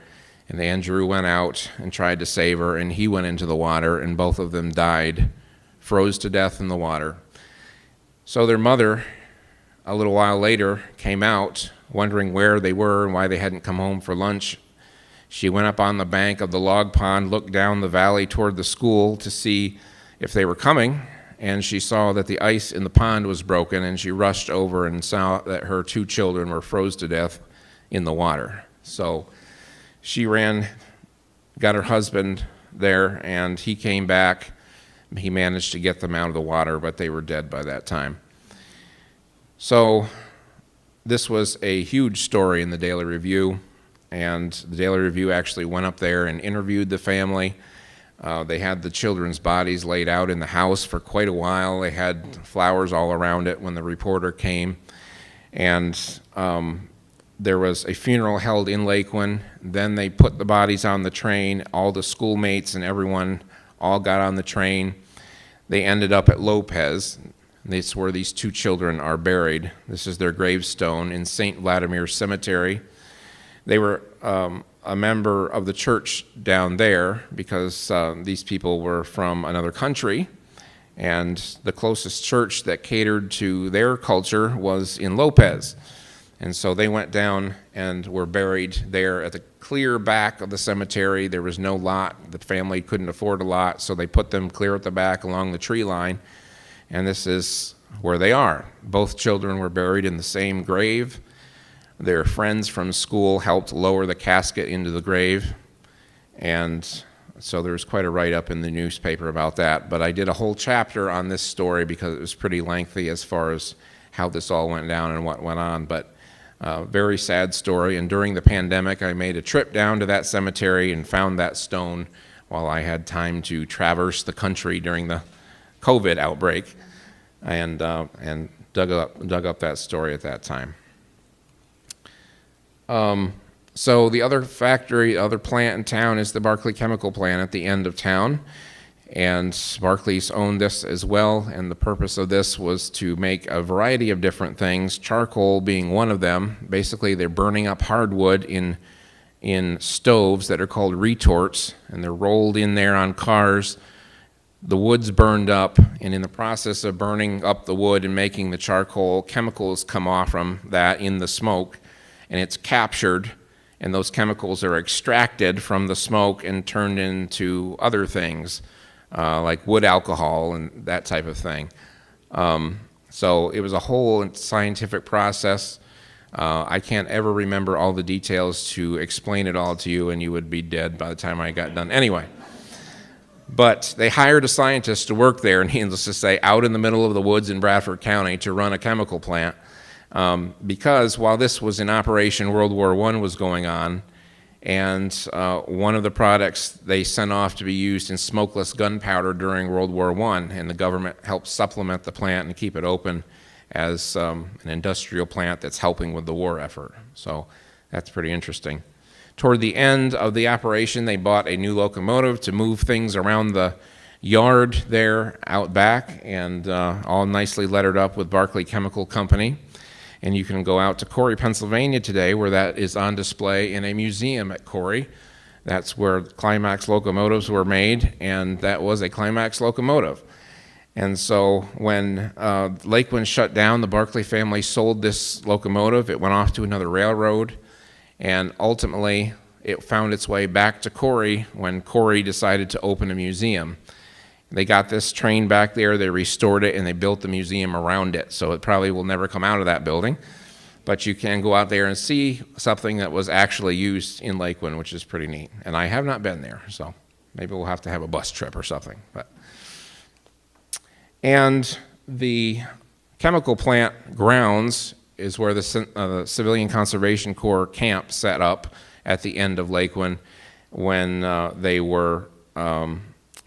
and Andrew went out and tried to save her, and he went into the water, and both of them died, froze to death in the water. So their mother, a little while later, came out, wondering where they were and why they hadn't come home for lunch. She went up on the bank of the log pond, looked down the valley toward the school to see if they were coming, and she saw that the ice in the pond was broken, and she rushed over and saw that her two children were froze to death in the water. So she ran, got her husband there, and he came back. He managed to get them out of the water, but they were dead by that time. So this was a huge story in the Daily Review, and the Daily Review actually went up there and interviewed the family. They had the children's bodies laid out in the house for quite a while. They had flowers all around it when the reporter came. And there was a funeral held in LAQUIN. Then they put the bodies on the train. All the schoolmates and everyone all got on the train. They ended up at Lopez. That's where these two children are buried. This is their gravestone in St. Vladimir's Cemetery. They were a member of the church down there because these people were from another country, and the closest church that catered to their culture was in Lopez. And so they went down and were buried there at the clear back of the cemetery. There was no lot. The family couldn't afford a lot, so they put them clear at the back along the tree line. And this is where they are. Both children were buried in the same grave. Their friends from school helped lower the casket into the grave. And so there was quite a write-up in the newspaper about that. But I did a whole chapter on this story because it was pretty lengthy as far as how this all went down and what went on. But very sad story. And during the pandemic, I made a trip down to that cemetery and found that stone while I had time to traverse the country during the COVID outbreak, and dug up that story at that time. So the other factory, other plant in town is the Barclay Chemical Plant at the end of town, and Barclays owned this as well, and the purpose of this was to make a variety of different things, charcoal being one of them. Basically, they're burning up hardwood in stoves that are called retorts, and they're rolled in there on cars. The wood's burned up, and in the process of burning up the wood and making the charcoal, chemicals come off from that in the smoke, and it's captured and those chemicals are extracted from the smoke and turned into other things, like wood alcohol and that type of thing. So it was a whole scientific process. I can't ever remember all the details to explain it all to you, and you would be dead by the time I got done. Anyway, but they hired a scientist to work there, needless to say, out in the middle of the woods in Bradford County to run a chemical plant, because while this was in operation, World War I was going on, and one of the products they sent off to be used in smokeless gunpowder during World War I, and the government helped supplement the plant and keep it open as an industrial plant that's helping with the war effort. So that's pretty interesting. Toward the end of the operation, they bought a new locomotive to move things around the yard there out back, and all nicely lettered up with Barclay Chemical Company. And you can go out to Corey, Pennsylvania today, where that is on display in a museum at Corey. That's where Climax locomotives were made, and that was a Climax locomotive. And so when LAQUIN shut down, the Barclay family sold this locomotive. It went off to another railroad, and ultimately it found its way back to Corey when Corey decided to open a museum. They got this train back there, they restored it, and they built the museum around it. So it probably will never come out of that building. But you can go out there and see something that was actually used in LAQUIN, which is pretty neat. And I have not been there, so maybe we'll have to have a bus trip or something. And the chemical plant grounds is where the Civilian Conservation Corps camp set up at the end of LAQUIN when they were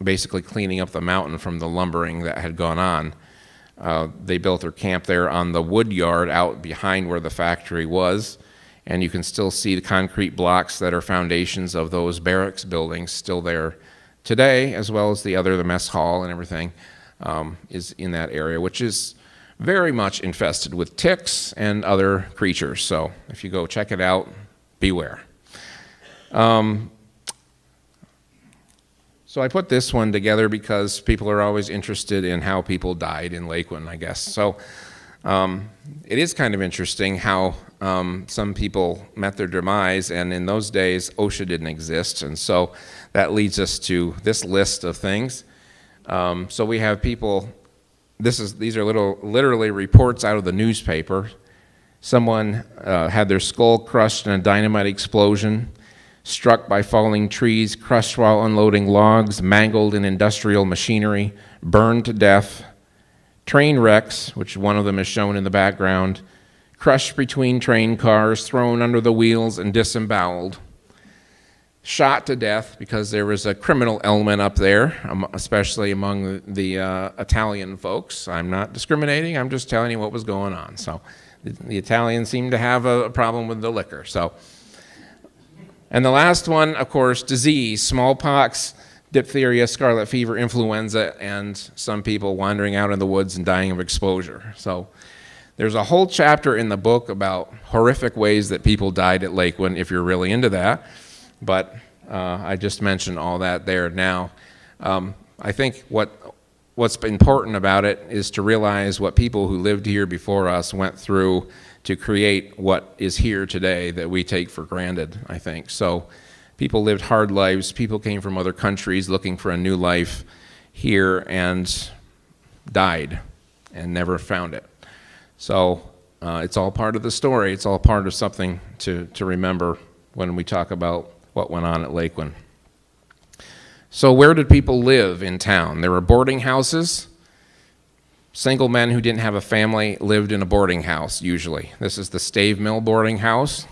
basically cleaning up the mountain from the lumbering that had gone on. They built their camp there on the wood yard out behind where the factory was, and you can still see the concrete blocks that are foundations of those barracks buildings still there today, as well as the mess hall and everything is in that area, which is very much infested with ticks and other creatures. So if you go check it out, beware. So I put this one together because people are always interested in how people died in LAQUIN, I guess. So it is kind of interesting how some people met their demise, and in those days OSHA didn't exist, and so that leads us to this list of things. So we have people, these are literally reports out of the newspaper. Someone had their skull crushed in a dynamite explosion, struck by falling trees, crushed while unloading logs, mangled in industrial machinery, burned to death, train wrecks, which one of them is shown in the background, crushed between train cars, thrown under the wheels and disemboweled, shot to death because there was a criminal element up there, especially among the Italian folks. I'm not discriminating, I'm just telling you what was going on. So the Italians seem to have a problem with the liquor. And the last one, of course, disease, smallpox, diphtheria, scarlet fever, influenza, and some people wandering out in the woods and dying of exposure. So there's a whole chapter in the book about horrific ways that people died at LAQUIN, if you're really into that. But I just mentioned all that there now. I think what's important about it is to realize what people who lived here before us went through to create what is here today that we take for granted, I think. So people lived hard lives. People came from other countries looking for a new life here and died and never found it. So it's all part of the story. It's all part of something to remember when we talk about what went on at LAQUIN. So where did people live in town? There were boarding houses. Single men who didn't have a family lived in a boarding house, usually. This is the Stave Mill boarding house.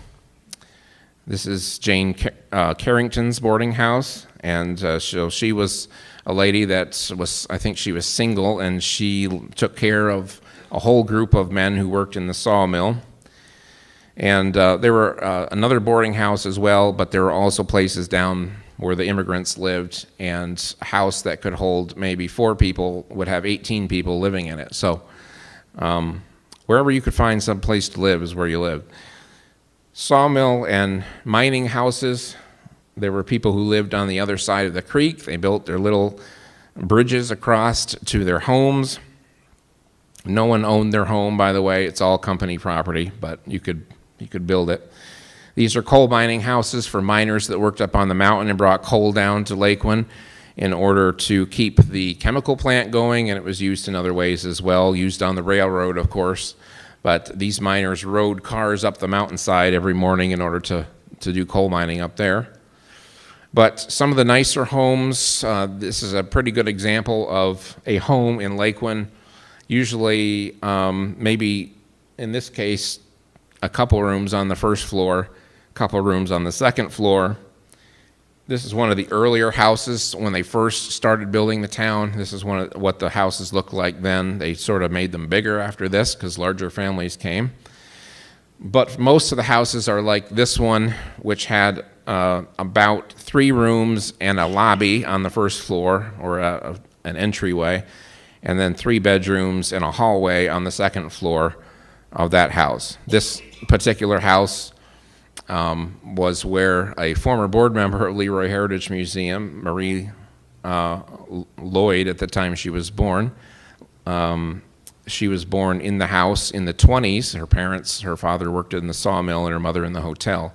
This is Jane Carrington's boarding house, and so she was a lady that was, I think she was single, and she took care of a whole group of men who worked in the sawmill. And there were another boarding house as well, but there were also places down where the immigrants lived, and a house that could hold maybe 4 people would have 18 people living in it. So wherever you could find some place to live is where you lived. Sawmill and mining houses, there were people who lived on the other side of the creek. They built their little bridges across to their homes. No one owned their home, by the way. It's all company property, but you could build it. These are coal mining houses for miners that worked up on the mountain and brought coal down to LAQUIN in order to keep the chemical plant going, and it was used in other ways as well, used on the railroad, of course. But these miners rode cars up the mountainside every morning in order to do coal mining up there. But some of the nicer homes, this is a pretty good example of a home in LAQUIN. Usually, maybe in this case, a couple rooms on the first floor, a couple rooms on the second floor. This is one of the earlier houses when they first started building the town. This is what the houses looked like then. They sort of made them bigger after this because larger families came. But most of the houses are like this one, which had about 3 rooms and a lobby on the first floor, or an entryway, and then 3 bedrooms and a hallway on the second floor of that house. This particular house was where a former board member of Leroy Heritage Museum, Marie Lloyd, at the time she was born, she was born in the house in the 20s. Her father worked in the sawmill and her mother in the hotel.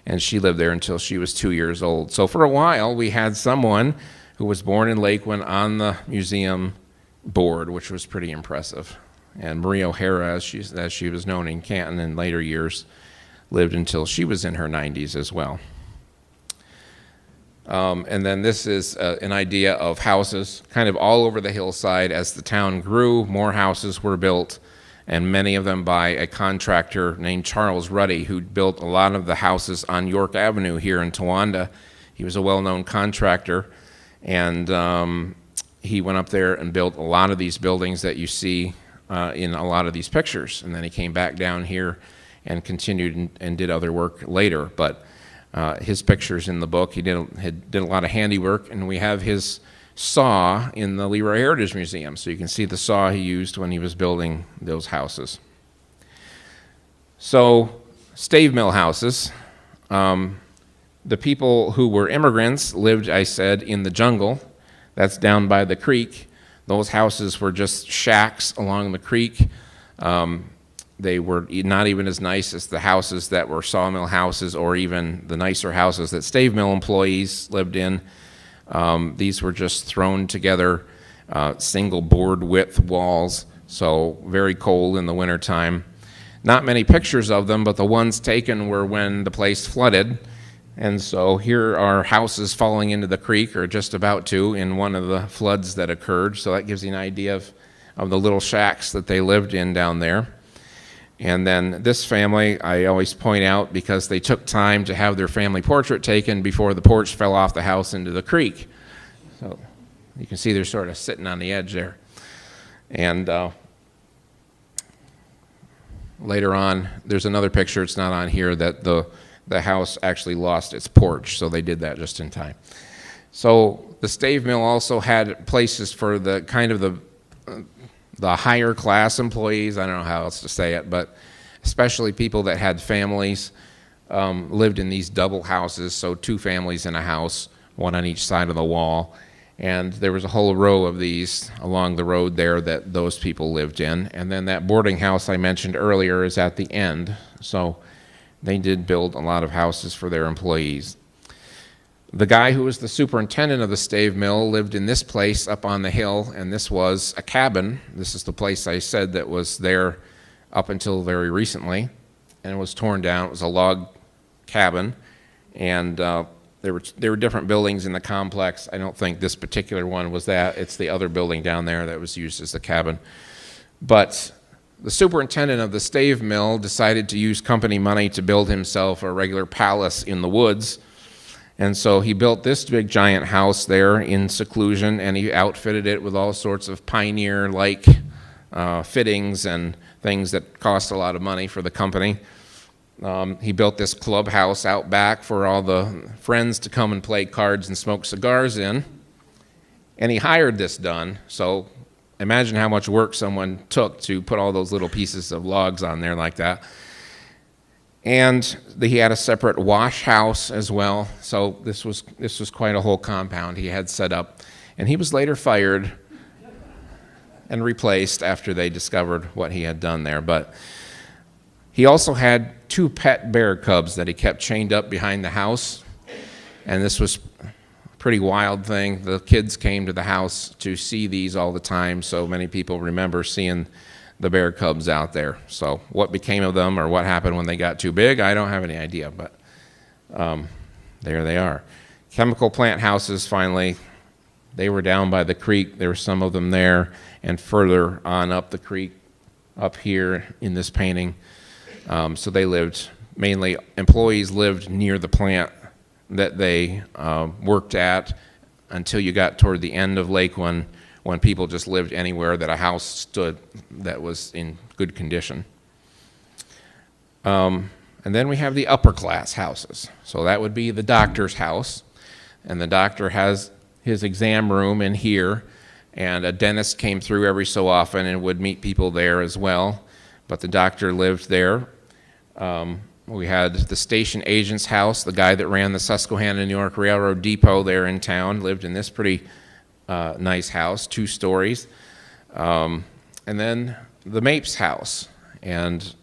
And she lived there until she was 2 years old. So for a while, we had someone who was born in LAQUIN on the museum board, which was pretty impressive. And Marie O'Hara, as she was known in Canton in later years, lived until she was in her 90s as well. And then this is an idea of houses kind of all over the hillside. As the town grew, more houses were built, and many of them by a contractor named Charles Ruddy, who built a lot of the houses on York Avenue here in Towanda. He was a well-known contractor, and he went up there and built a lot of these buildings that you see in a lot of these pictures. And then he came back down here and continued and did other work later. But his pictures in the book, he did a lot of handiwork, and we have his saw in the Leroy Heritage Museum. So you can see the saw he used when he was building those houses. So, stave mill houses. The people who were immigrants lived, I said, in the jungle. That's down by the creek. Those houses were just shacks along the creek. They were not even as nice as the houses that were sawmill houses, or even the nicer houses that stave mill employees lived in. These were just thrown together, single board width walls, so very cold in the wintertime. Not many pictures of them, but the ones taken were when the place flooded. And so here are houses falling into the creek, or just about to, in one of the floods that occurred. So that gives you an idea of the little shacks that they lived in down there. And then this family, I always point out, because they took time to have their family portrait taken before the porch fell off the house into the creek. So you can see they're sort of sitting on the edge there. And later on, there's another picture, it's not on here, that the house actually lost its porch, so they did that just in time. So the stave mill also had places for the kind of the higher class employees, I don't know how else to say it, but especially people that had families, lived in these double houses, so 2 families in a house, one on each side of the wall. And there was a whole row of these along the road there that those people lived in. And then that boarding house I mentioned earlier is at the end, so they did build a lot of houses for their employees. The guy who was the superintendent of the stave mill lived in this place up on the hill, and this was a cabin. This is the place I said that was there up until very recently, and it was torn down. It was a log cabin, and there were different buildings in the complex. I don't think this particular one was that. It's the other building down there that was used as the cabin. But the superintendent of the stave mill decided to use company money to build himself a regular palace in the woods. And so he built this big giant house there in seclusion, and he outfitted it with all sorts of pioneer-like fittings and things that cost a lot of money for the company. He built this clubhouse out back for all the friends to come and play cards and smoke cigars in. And he hired this done, so imagine how much work someone took to put all those little pieces of logs on there like that. And he had a separate wash house as well, so this was quite a whole compound he had set up. And he was later fired and replaced after they discovered what he had done there. But He also had 2 pet bear cubs that he kept chained up behind the house, and this was a pretty wild thing. The kids came to the house to see these all the time, so many people remember seeing the bear cubs out there. So what became of them or what happened when they got too big, I don't have any idea, but there they are. Chemical plant houses, finally, they were down by the creek. There were some of them there, and further on up the creek, up here in this painting. So they lived, mainly employees lived near the plant that they worked at until you got toward the end of LAQUIN, when people just lived anywhere that a house stood that was in good condition. And then we have the upper class houses. So that would be the doctor's house, and the doctor has his exam room in here, and a dentist came through every so often and would meet people there as well, but the doctor lived there. We had the station agent's house. The guy that ran the Susquehanna New York Railroad Depot there in town lived in this pretty nice house, 2 stories. And then the Mapes house. And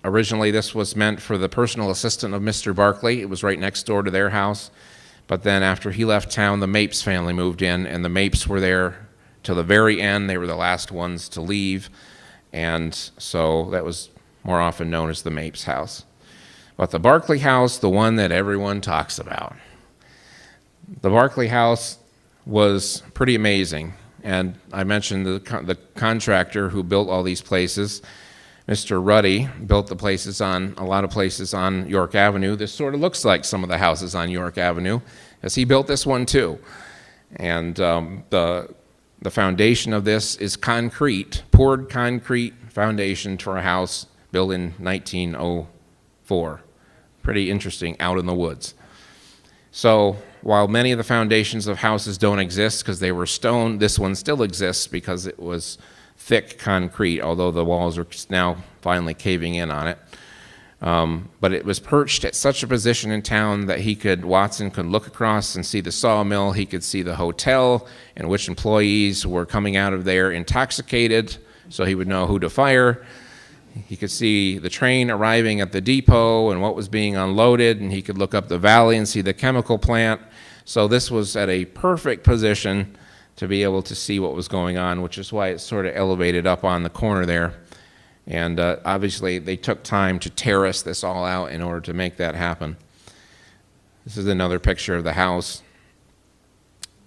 originally this was meant for the personal assistant of Mr. Barclay. It was right next door to their house. But then after he left town, the Mapes family moved in, and the Mapes were there till the very end. They were the last ones to leave. And so that was more often known as the Mapes house. But the Barclay house, the one that everyone talks about. The Barclay house was pretty amazing. And I mentioned the contractor who built all these places. Mr. Ruddy built a lot of places on York Avenue. This sort of looks like some of the houses on York Avenue, as he built this one too. And the foundation of this is concrete, poured concrete foundation for a house built in 1904. Pretty interesting, out in the woods. So while many of the foundations of houses don't exist because they were stone, this one still exists because it was thick concrete, although the walls are now finally caving in on it. But it was perched at such a position in town that Watson could look across and see the sawmill. He could see the hotel in which employees were coming out of there intoxicated, so he would know who to fire. He could see the train arriving at the depot and what was being unloaded, and he could look up the valley and see the chemical plant. So this was at a perfect position to be able to see what was going on, which is why it's sort of elevated up on the corner there. And obviously they took time to terrace this all out in order to make that happen. This is another picture of the house.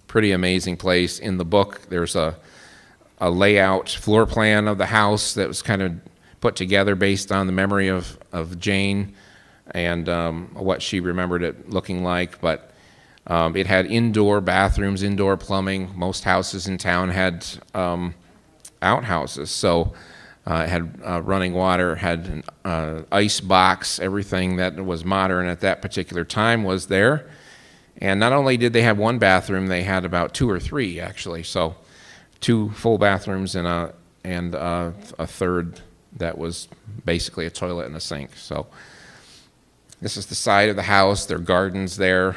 Pretty amazing place. In the book, there's a layout floor plan of the house that was kind of put together based on the memory of Jane and what she remembered it looking like. But it had indoor bathrooms, indoor plumbing. Most houses in town had outhouses. So it had running water, had an ice box. Everything that was modern at that particular time was there. And not only did they have one bathroom, they had about 2 or 3 actually. So 2 full bathrooms and a third that was basically a toilet and a sink. So this is the side of the house. There are gardens there,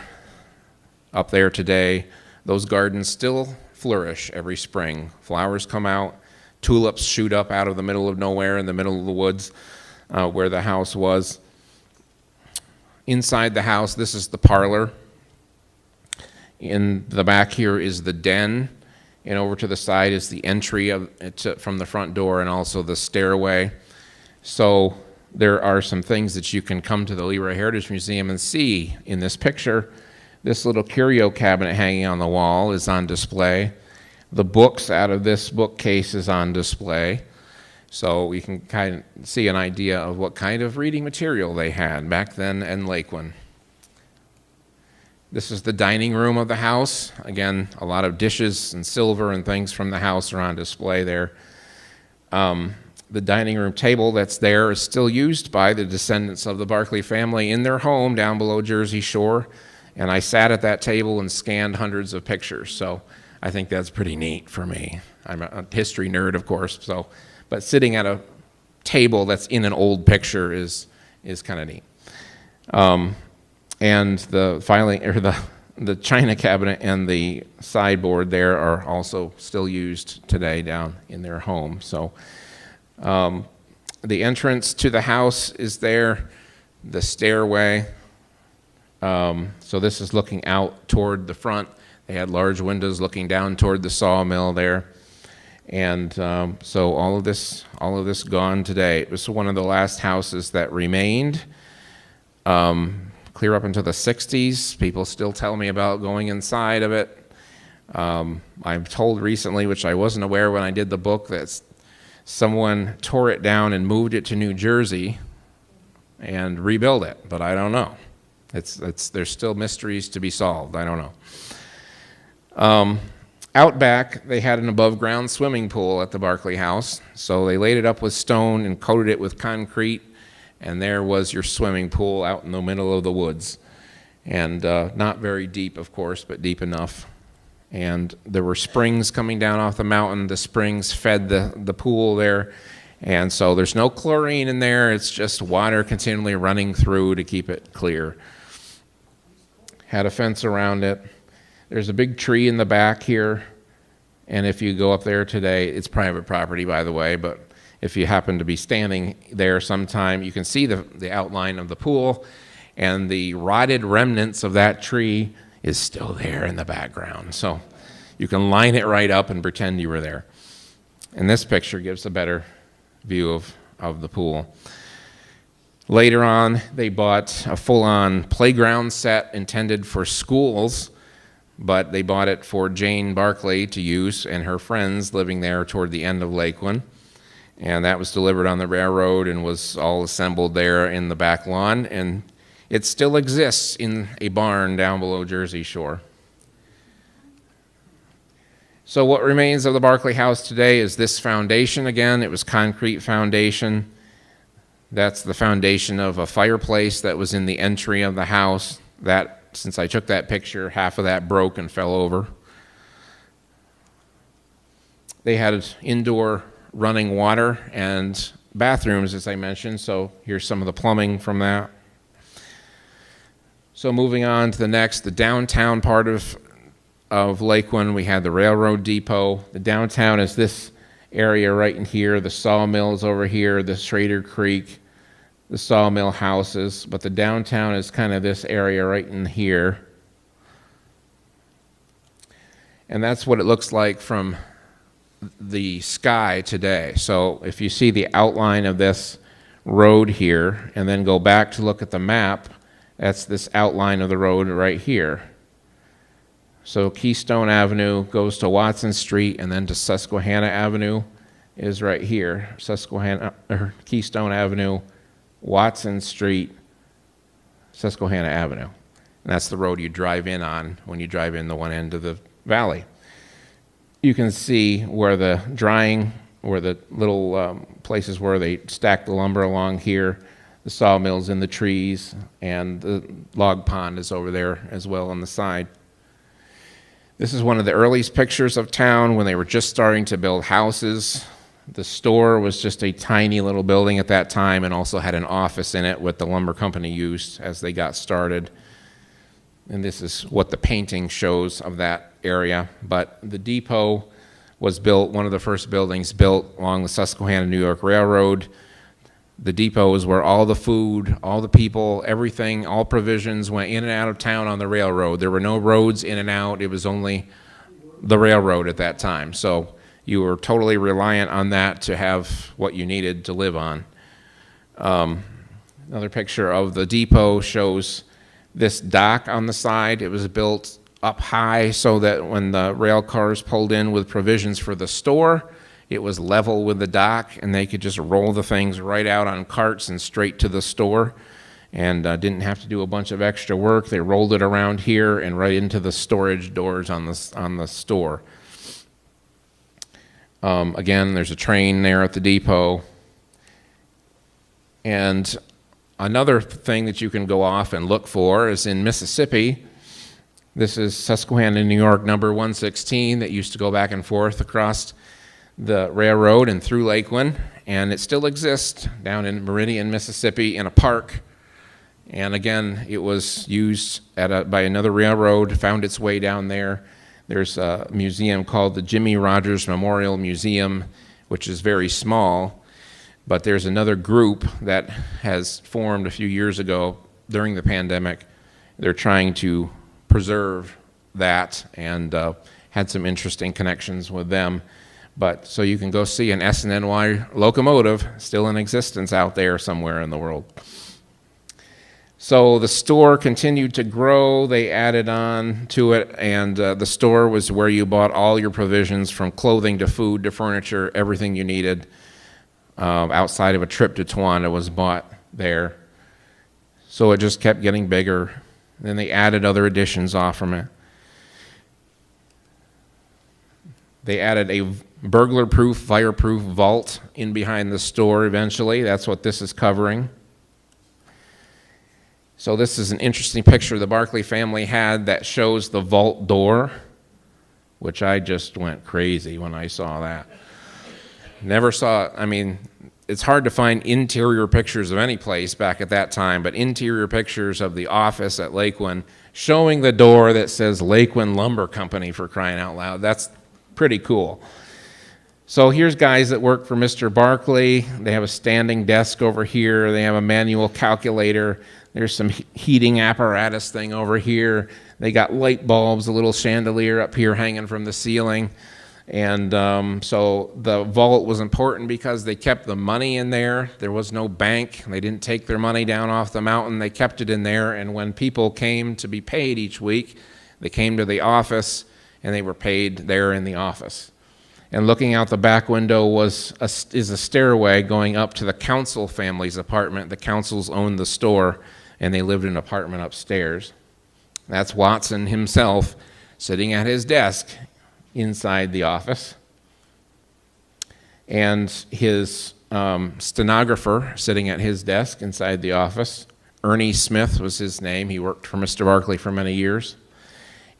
up there today. Those gardens still flourish every spring. Flowers come out. Tulips shoot up out of the middle of nowhere in the middle of the woods where the house was. Inside the house, this is the parlor. In the back here is the den. And over to the side is the entry from the front door and also the stairway. So there are some things that you can come to the Leroy Heritage Museum and see in this picture. This little curio cabinet hanging on the wall is on display. The books out of this bookcase is on display. So we can kind of see an idea of what kind of reading material they had back then in LAQUIN. This is the dining room of the house. Again, a lot of dishes and silver and things from the house are on display there. The dining room table that's there is still used by the descendants of the Barclay family in their home down below Jersey Shore. And I sat at that table and scanned hundreds of pictures. So I think that's pretty neat for me. I'm a history nerd, of course. But sitting at a table that's in an old picture is kind of neat. And the china cabinet and the sideboard there are also still used today down in their home. So the entrance to the house is there, the stairway. So this is looking out toward the front. They had large windows looking down toward the sawmill there. And so all of this gone today. It was one of the last houses that remained. Clear up into the 60s. People still tell me about going inside of it. I'm told recently, which I wasn't aware when I did the book, that someone tore it down and moved it to New Jersey and rebuilt it, but I don't know. There's still mysteries to be solved. I don't know. Out back, they had an above-ground swimming pool at the Barclay house, so they laid it up with stone and coated it with concrete, and there was your swimming pool out in the middle of the woods. And not very deep, of course, but deep enough. And there were springs coming down off the mountain. The springs fed the pool there, and so there's no chlorine in there. It's just water continually running through to keep it clear. Had a fence around it. There's a big tree in the back here, and if you go up there today, it's private property, by the way, but if you happen to be standing there sometime, you can see the outline of the pool, and the rotted remnants of that tree is still there in the background. So you can line it right up and pretend you were there. And this picture gives a better view of the pool. Later on, they bought a full-on playground set intended for schools, but they bought it for Jane Barclay to use and her friends living there toward the end of LAQUIN. And that was delivered on the railroad and was all assembled there in the back lawn. And it still exists in a barn down below Jersey Shore. So what remains of the Barclay house today is this foundation again. It was concrete foundation. That's the foundation of a fireplace that was in the entry of the house. That, since I took that picture, half of that broke and fell over. They had indoor running water and bathrooms, as I mentioned, so here's some of the plumbing from that. So moving on to the next, the downtown part of LAQUIN, we had the railroad depot. The downtown is this area right in here. The sawmills over here, the Schrader Creek, the sawmill houses, but the downtown is kind of this area right in here. And that's what it looks like from the sky today. So if you see the outline of this road here and then go back to look at the map, that's this outline of the road right here. So Keystone Avenue goes to Watson Street and then to Susquehanna Avenue is right here. Keystone Avenue, Watson Street, Susquehanna Avenue. And that's the road you drive in on when you drive in the one end of the valley. You can see where the little places where they stack the lumber along here, the sawmills in the trees, and the log pond is over there as well on the side. This is one of the earliest pictures of town when they were just starting to build houses. The store was just a tiny little building at that time and also had an office in it, what the lumber company used as they got started. And this is what the painting shows of that area. But the depot was built, one of the first buildings built along the Susquehanna New York Railroad. The depot is where all the food, all the people, everything, all provisions went in and out of town on the railroad. There were no roads in and out. It was only the railroad at that time. So you were totally reliant on that to have what you needed to live on. Another picture of the depot shows this dock on the side. It was built up high so that when the rail cars pulled in with provisions for the store, it was level with the dock and they could just roll the things right out on carts and straight to the store and didn't have to do a bunch of extra work. They rolled it around here and right into the storage doors on the store. Again, there's a train there at the depot. And another thing that you can go off and look for is in Mississippi. This is Susquehanna, New York, number 116 that used to go back and forth across the railroad and through LAQUIN, and it still exists down in Meridian, Mississippi in a park. And again, it was used by another railroad, found its way down there. There's a museum called the Jimmy Rogers Memorial Museum, which is very small. But there's another group that has formed a few years ago during the pandemic. They're trying to preserve that, and had some interesting connections with them. But so you can go see an SNNY locomotive still in existence out there somewhere in the world. So the store continued to grow. They added on to it, and the store was where you bought all your provisions, from clothing to food to furniture, everything you needed. Outside of a trip to Tawana was bought there. So it just kept getting bigger. Then they added other additions off from it. They added a burglar-proof, fireproof vault in behind the store eventually. That's what this is covering. So this is an interesting picture the Barclay family had that shows the vault door, which I just went crazy when I saw that. Never saw it. I mean, it's hard to find interior pictures of any place back at that time, but interior pictures of the office at LAQUIN showing the door that says LAQUIN Lumber Company, for crying out loud. That's pretty cool. So here's guys that work for Mr. Barclay. They have a standing desk over here. They have a manual calculator. There's some heating apparatus thing over here. They got light bulbs, a little chandelier up here hanging from the ceiling. And so the vault was important because they kept the money in there. There was no bank. They didn't take their money down off the mountain. They kept it in there. And when people came to be paid each week, they came to the office and they were paid there in the office. And looking out the back window is a stairway going up to the Council family's apartment. The Councils owned the store, and they lived in an apartment upstairs. That's Watson himself sitting at his desk inside the office. And his stenographer sitting at his desk inside the office. Ernie Smith was his name. He worked for Mr. Barclay for many years.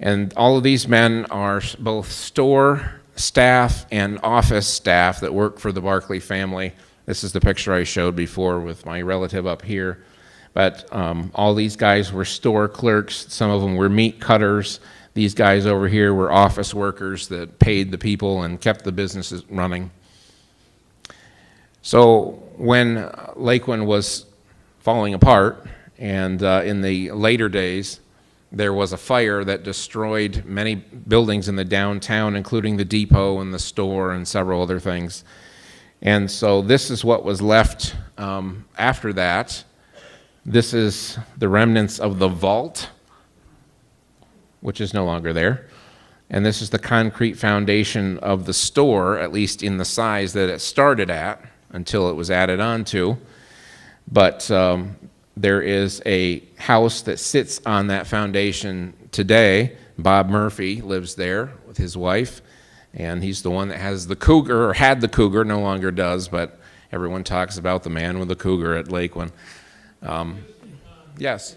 And all of these men are both store staff and office staff that work for the Barclay family. This is the picture I showed before with my relative up here. But all these guys were store clerks. Some of them were meat cutters. These guys over here were office workers that paid the people and kept the businesses running. So when LAQUIN was falling apart, and in the later days, there was a fire that destroyed many buildings in the downtown, including the depot and the store and several other things. And so this is what was left after that. This is the remnants of the vault, which is no longer there. And this is the concrete foundation of the store, at least in the size that it started at until it was added on to. But there is a house that sits on that foundation today. Bob Murphy lives there with his wife, and he's the one that has the cougar, or had the cougar, no longer does, but everyone talks about the man with the cougar at LAQUIN. Yes?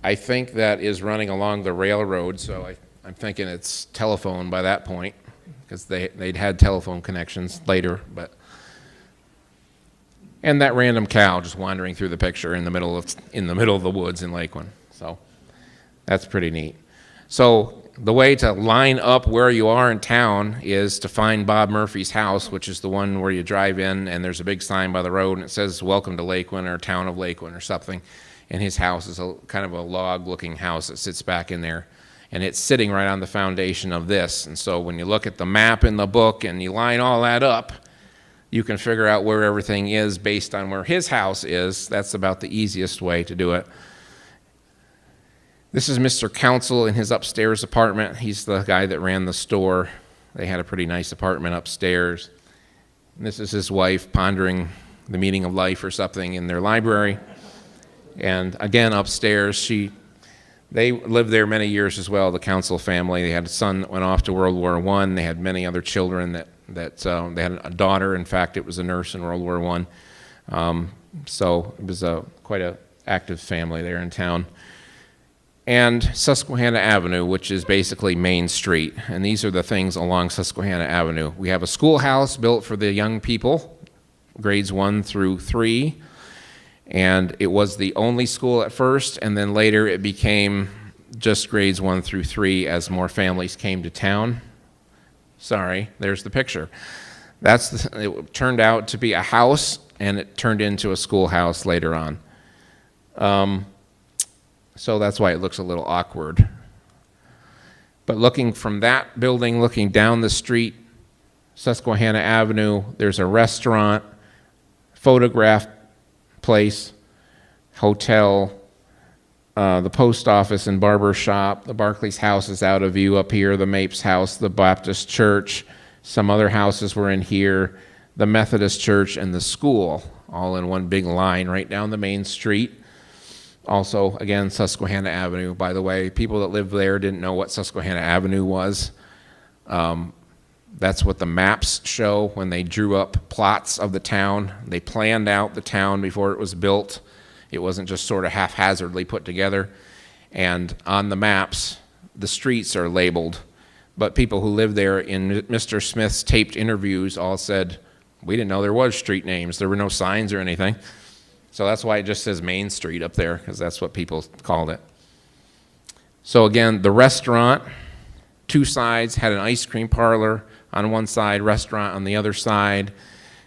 I think that is running along the railroad, so I'm thinking it's telephone by that point, because they'd had telephone connections later, but... And that random cow just wandering through the picture in the middle of the woods in LAQUIN. So that's pretty neat. So the way to line up where you are in town is to find Bob Murphy's house, which is the one where you drive in and there's a big sign by the road and it says "Welcome to LAQUIN" or "Town of LAQUIN" or something. And his house is a kind of a log-looking house that sits back in there. And it's sitting right on the foundation of this. And so when you look at the map in the book and you line all that up, you can figure out where everything is based on where his house is. That's about the easiest way to do it. This is Mr. Council in his upstairs apartment. He's the guy that ran the store. They had a pretty nice apartment upstairs. And this is his wife pondering the meaning of life or something in their library. And again, upstairs, they lived there many years as well, the Council family. They had a son that went off to World War I. They had many other children that they had a daughter. In fact, it was a nurse in World War I. So it was quite an active family there in town. And Susquehanna Avenue, which is basically Main Street. And these are the things along Susquehanna Avenue. We have a schoolhouse built for the young people, grades 1 through 3. And it was the only school at first, and then later it became just grades 1 through 3 as more families came to town. Sorry, there's the picture. It turned out to be a house, and it turned into a schoolhouse later on. So that's why it looks a little awkward. But looking from that building, looking down the street, Susquehanna Avenue, there's a restaurant, photograph place, hotel, the post office and barber shop. The Barclays house is out of view up here, the Mapes house, the Baptist church, some other houses were in here, the Methodist church, and the school, all in one big line right down the main street. Also, again, Susquehanna Avenue. By the way, people that lived there didn't know what Susquehanna Avenue was. That's what the maps show when they drew up plots of the town. They planned out the town before it was built. It wasn't just sort of haphazardly put together. And on the maps, the streets are labeled. But people who lived there in Mr. Smith's taped interviews all said, we didn't know there was street names. There were no signs or anything. So that's why it just says Main Street up there, because that's what people called it. So again, the restaurant, two sides, had an ice cream parlor on one side, restaurant on the other side.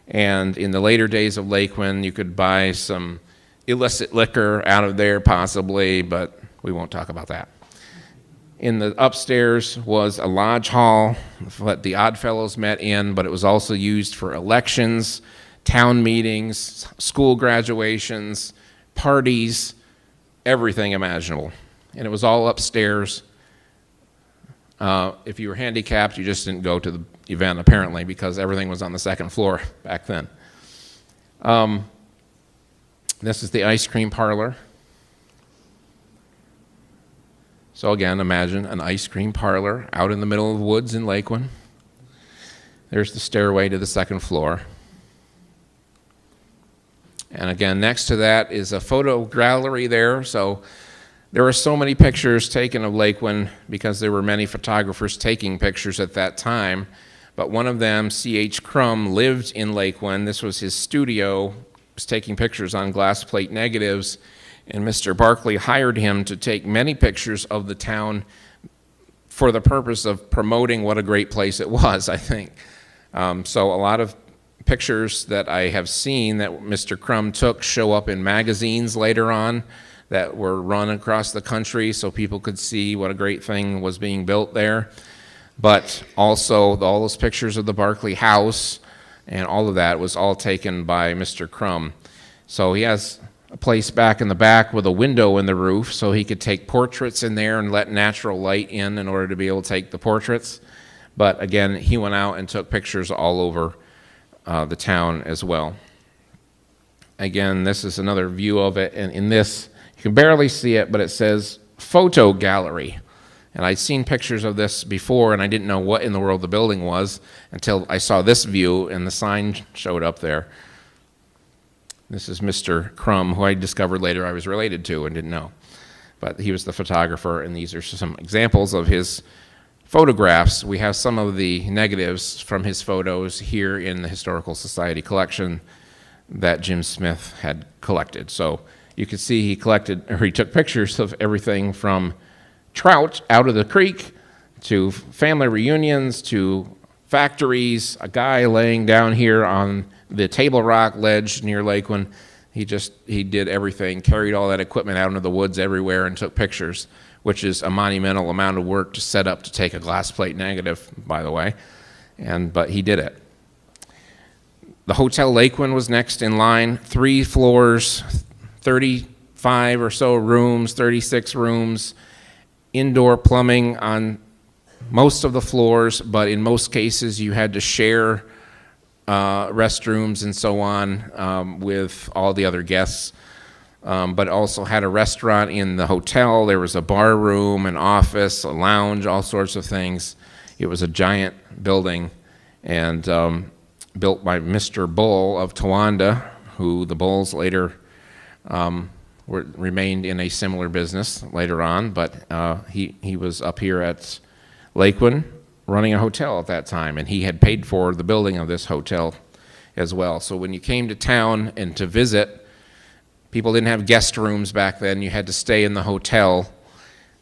And in the later days of LAQUIN, you could buy some illicit liquor out of there possibly, but we won't talk about that. In the upstairs was a lodge hall that the Oddfellows met in, but it was also used for elections, town meetings, school graduations, parties, everything imaginable. And it was all upstairs. If you were handicapped, you just didn't go to the event, apparently, because everything was on the second floor back then. This is the ice cream parlor. So again, imagine an ice cream parlor out in the middle of the woods in LAQUIN. There's the stairway to the second floor. And again, next to that is a photo gallery there. So there were so many pictures taken of LAQUIN because there were many photographers taking pictures at that time. But one of them, C.H. Crum, lived in LAQUIN. This was his studio. He was taking pictures on glass plate negatives. And Mr. Barclay hired him to take many pictures of the town for the purpose of promoting what a great place it was, I think. So a lot of pictures that I have seen that Mr. Crum took show up in magazines later on that were run across the country so people could see what a great thing was being built there. But also all those pictures of the Barclay house and all of that was all taken by Mr. Crum. So he has a place back in the back with a window in the roof so he could take portraits in there and let natural light in order to be able to take the portraits. But again, he went out and took pictures all over the town as well. Again, this is another view of it, and in this, you can barely see it, but it says photo gallery. And I'd seen pictures of this before, and I didn't know what in the world the building was until I saw this view, and the sign showed up there. This is Mr. Crum, who I discovered later I was related to and didn't know. But he was the photographer, and these are some examples of his photographs. We have some of the negatives from his photos here in the Historical Society collection that Jim Smith had collected. So you can see he took pictures of everything from trout out of the creek to family reunions to factories, a guy laying down here on the Table Rock ledge near LAQUIN. He did everything, carried all that equipment out into the woods everywhere and took pictures, which is a monumental amount of work to set up to take a glass plate negative, by the way. But he did it. The Hotel LAQUIN was next in line, 3 floors, 35 or so rooms, 36 rooms, indoor plumbing on most of the floors, but in most cases you had to share restrooms and so on with all the other guests. But also had a restaurant in the hotel. There was a bar room, an office, a lounge, all sorts of things. It was a giant building, and built by Mr. Bull of Towanda, who the Bulls later remained in a similar business later on, but he was up here at LAQUIN running a hotel at that time, and he had paid for the building of this hotel as well. So when you came to town and to visit, people didn't have guest rooms back then. You had to stay in the hotel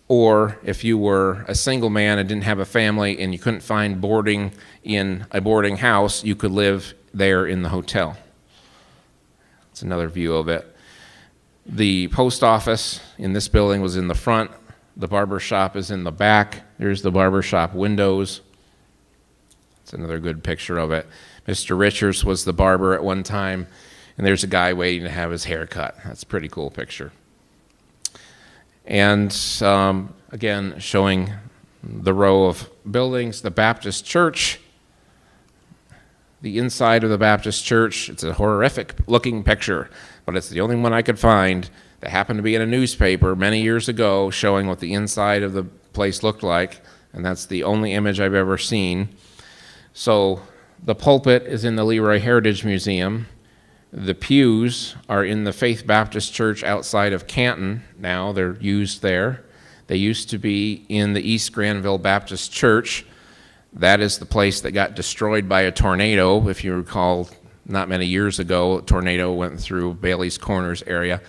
or if you were a single man and didn't have a family and you couldn't find boarding in a boarding house, you could live there in the hotel. That's another view of it. The post office in this building was in the front. The barber shop is in the back. There's the barber shop windows. That's another good picture of it. Mr. Richards was the barber at one time, and there's a guy waiting to have his hair cut. That's a pretty cool picture. And again, showing the row of buildings, the Baptist church, the inside of the Baptist church. It's a horrific looking picture, but it's the only one I could find that happened to be in a newspaper many years ago showing what the inside of the place looked like, and that's the only image I've ever seen. So the pulpit is in the Leroy Heritage Museum. The pews are in the Faith Baptist Church outside of Canton now. They're used there. They used to be in the East Granville Baptist Church. That is the place that got destroyed by a tornado. If you recall, not many years ago, a tornado went through Bailey's Corners area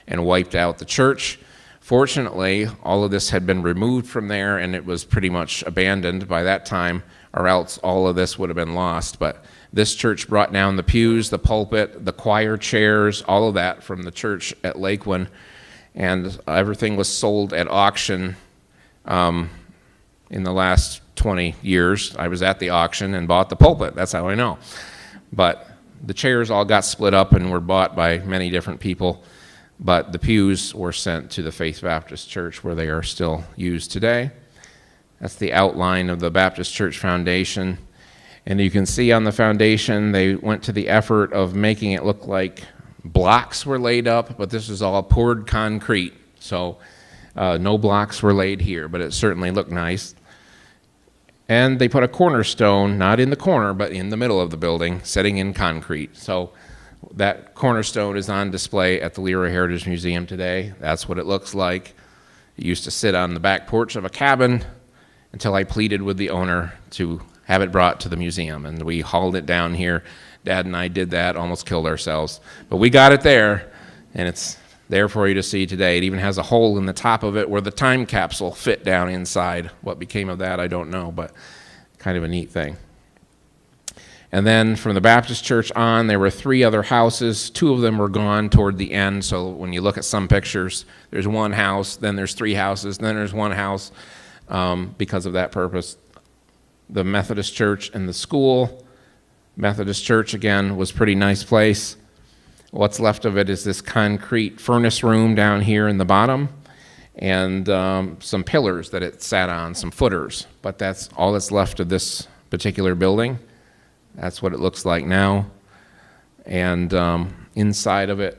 and wiped out the church. Fortunately, all of this had been removed from there, and it was pretty much abandoned by that time, or else all of this would have been lost. But this church brought down the pews, the pulpit, the choir chairs, all of that from the church at LAQUIN, and everything was sold at auction in the last 20 years. I was at the auction and bought the pulpit. That's how I know. But the chairs all got split up and were bought by many different people, but the pews were sent to the Faith Baptist Church, where they are still used today. That's the outline of the Baptist Church Foundation. And you can see on the foundation, they went to the effort of making it look like blocks were laid up, but this is all poured concrete. So no blocks were laid here, but it certainly looked nice. And they put a cornerstone, not in the corner, but in the middle of the building, setting in concrete. So that cornerstone is on display at the Leroy Heritage Museum today. That's what it looks like. It used to sit on the back porch of a cabin until I pleaded with the owner to have it brought to the museum, and we hauled it down here. Dad and I did that, almost killed ourselves. But we got it there, and it's there for you to see today. It even has a hole in the top of it where the time capsule fit down inside. What became of that, I don't know, but kind of a neat thing. And then from the Baptist church on, there were 3 other houses. 2 of them were gone toward the end, so when you look at some pictures, there's 1 house, then there's 3 houses, then there's 1 house because of that purpose. The Methodist church and the school. Methodist church, again, was a pretty nice place. What's left of it is this concrete furnace room down here in the bottom, and some pillars that it sat on, some footers. But that's all that's left of this particular building. That's what it looks like now. And inside of it,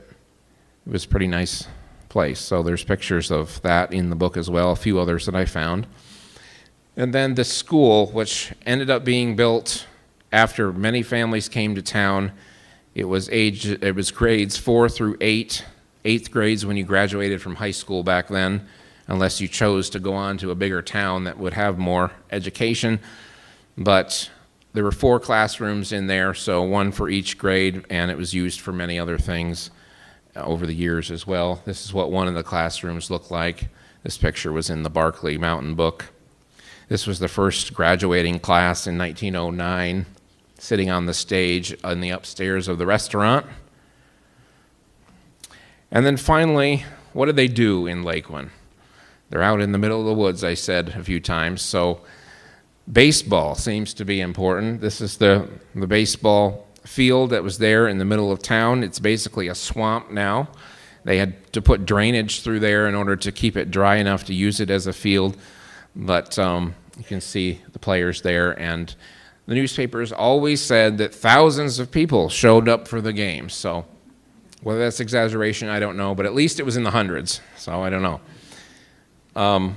it was a pretty nice place. So there's pictures of that in the book as well, a few others that I found. And then the school, which ended up being built after many families came to town. It was grades 4 through 8, 8th grades when you graduated from high school back then, unless you chose to go on to a bigger town that would have more education. But there were 4 classrooms in there, so 1 for each grade, and it was used for many other things over the years as well. This is what one of the classrooms looked like. This picture was in the Barkley Mountain book. This was the first graduating class in 1909, sitting on the stage in the upstairs of the restaurant. And then finally, what did they do in LAQUIN? They're out in the middle of the woods, I said a few times, so baseball seems to be important. This is the baseball field that was there in the middle of town. It's basically a swamp now. They had to put drainage through there in order to keep it dry enough to use it as a field. But you can see the players there, and the newspapers always said that thousands of people showed up for the game. So whether that's exaggeration, I don't know, but at least it was in the hundreds, so I don't know.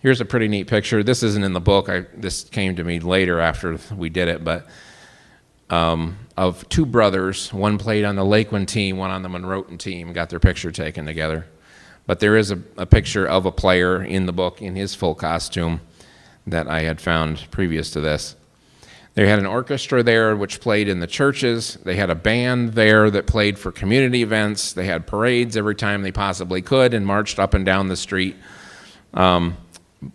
Here's a pretty neat picture. This isn't in the book. This came to me later after we did it, but of 2 brothers. One played on the LAQUIN team, one on the Monroe team, got their picture taken together. But there is a picture of a player in the book in his full costume that I had found previous to this. They had an orchestra there which played in the churches. They had a band there that played for community events. They had parades every time they possibly could and marched up and down the street.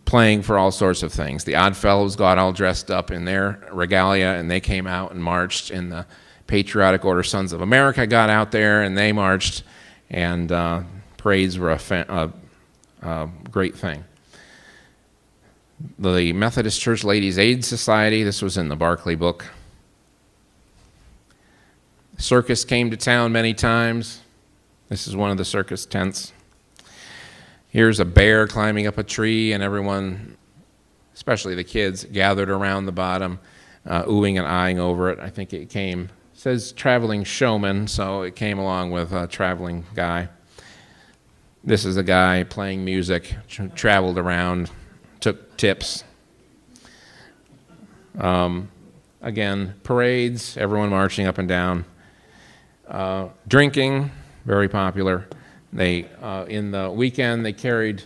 playing for all sorts of things. The Oddfellows got all dressed up in their regalia, and they came out and marched, and the Patriotic Order Sons of America got out there, and they marched, and parades were a great thing. The Methodist Church Ladies Aid Society, this was in the Barclay book. Circus came to town many times. This is one of the circus tents. Here's a bear climbing up a tree, and everyone, especially the kids, gathered around the bottom, oohing and eyeing over it. I think it says traveling showman, so it came along with a traveling guy. This is a guy playing music, traveled around, took tips. Again, parades, everyone marching up and down. Drinking, very popular. In the weekend, they carried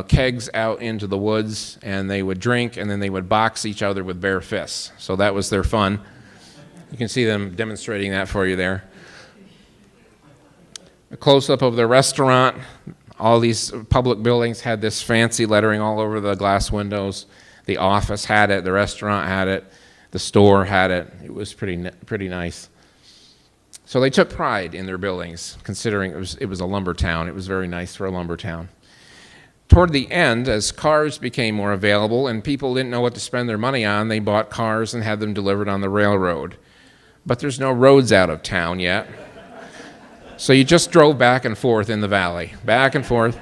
kegs out into the woods, and they would drink, and then they would box each other with bare fists. So that was their fun. You can see them demonstrating that for you there. A close-up of the restaurant. All these public buildings had this fancy lettering all over the glass windows. The office had it, the restaurant had it, the store had it. It was pretty nice. So they took pride in their buildings, considering it was a lumber town. It was very nice for a lumber town. Toward the end, as cars became more available and people didn't know what to spend their money on, they bought cars and had them delivered on the railroad. But there's no roads out of town yet. So you just drove back and forth in the valley, back and forth.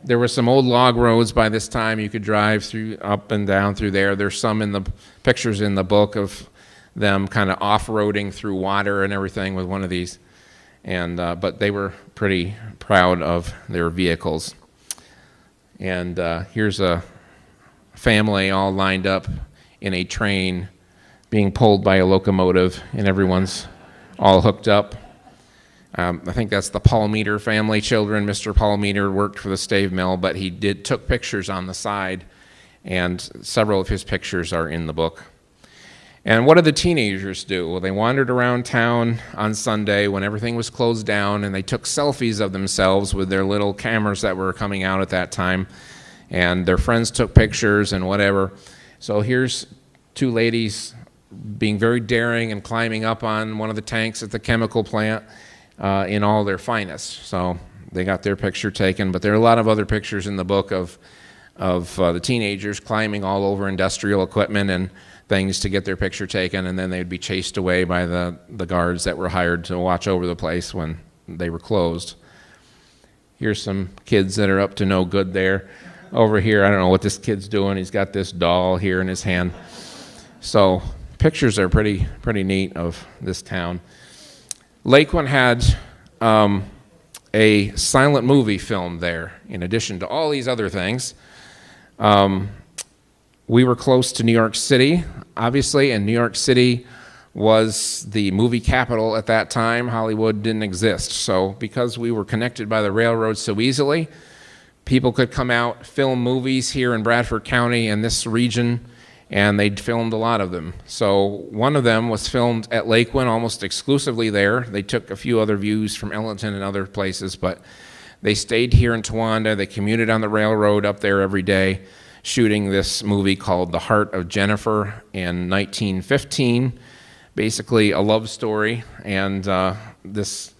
There were some old log roads by this time you could drive through, up and down through there. There's some in the pictures in the book of them kind of off-roading through water and everything with one of these. And but they were pretty proud of their vehicles. And here's a family all lined up in a train being pulled by a locomotive, and everyone's all hooked up. I think that's the Palmeter family children. Mr. Palmeter worked for the stave mill, but he took pictures on the side, and several of his pictures are in the book. And what did the teenagers do? Well, they wandered around town on Sunday when everything was closed down, and they took selfies of themselves with their little cameras that were coming out at that time, and their friends took pictures and whatever. So here's two ladies being very daring and climbing up on one of the tanks at the chemical plant. In all their finest. So they got their picture taken, but there are a lot of other pictures in the book of the teenagers climbing all over industrial equipment and things to get their picture taken, and then they'd be chased away by the guards that were hired to watch over the place when they were closed. Here's some kids that are up to no good there. Over here, I don't know what this kid's doing. He's got this doll here in his hand. So pictures are pretty neat of this town. LAQUIN had a silent movie filmed there, in addition to all these other things. We were close to New York City, obviously, and New York City was the movie capital at that time. Hollywood didn't exist. So because we were connected by the railroad so easily, people could come out, film movies here in Bradford County and this region, and they'd filmed a lot of them. So one of them was filmed at LAQUIN, almost exclusively there. They took a few other views from Ellington and other places, but they stayed here in Towanda. They commuted on the railroad up there every day, shooting this movie called The Heart of Jennifer in 1915. Basically a love story, and this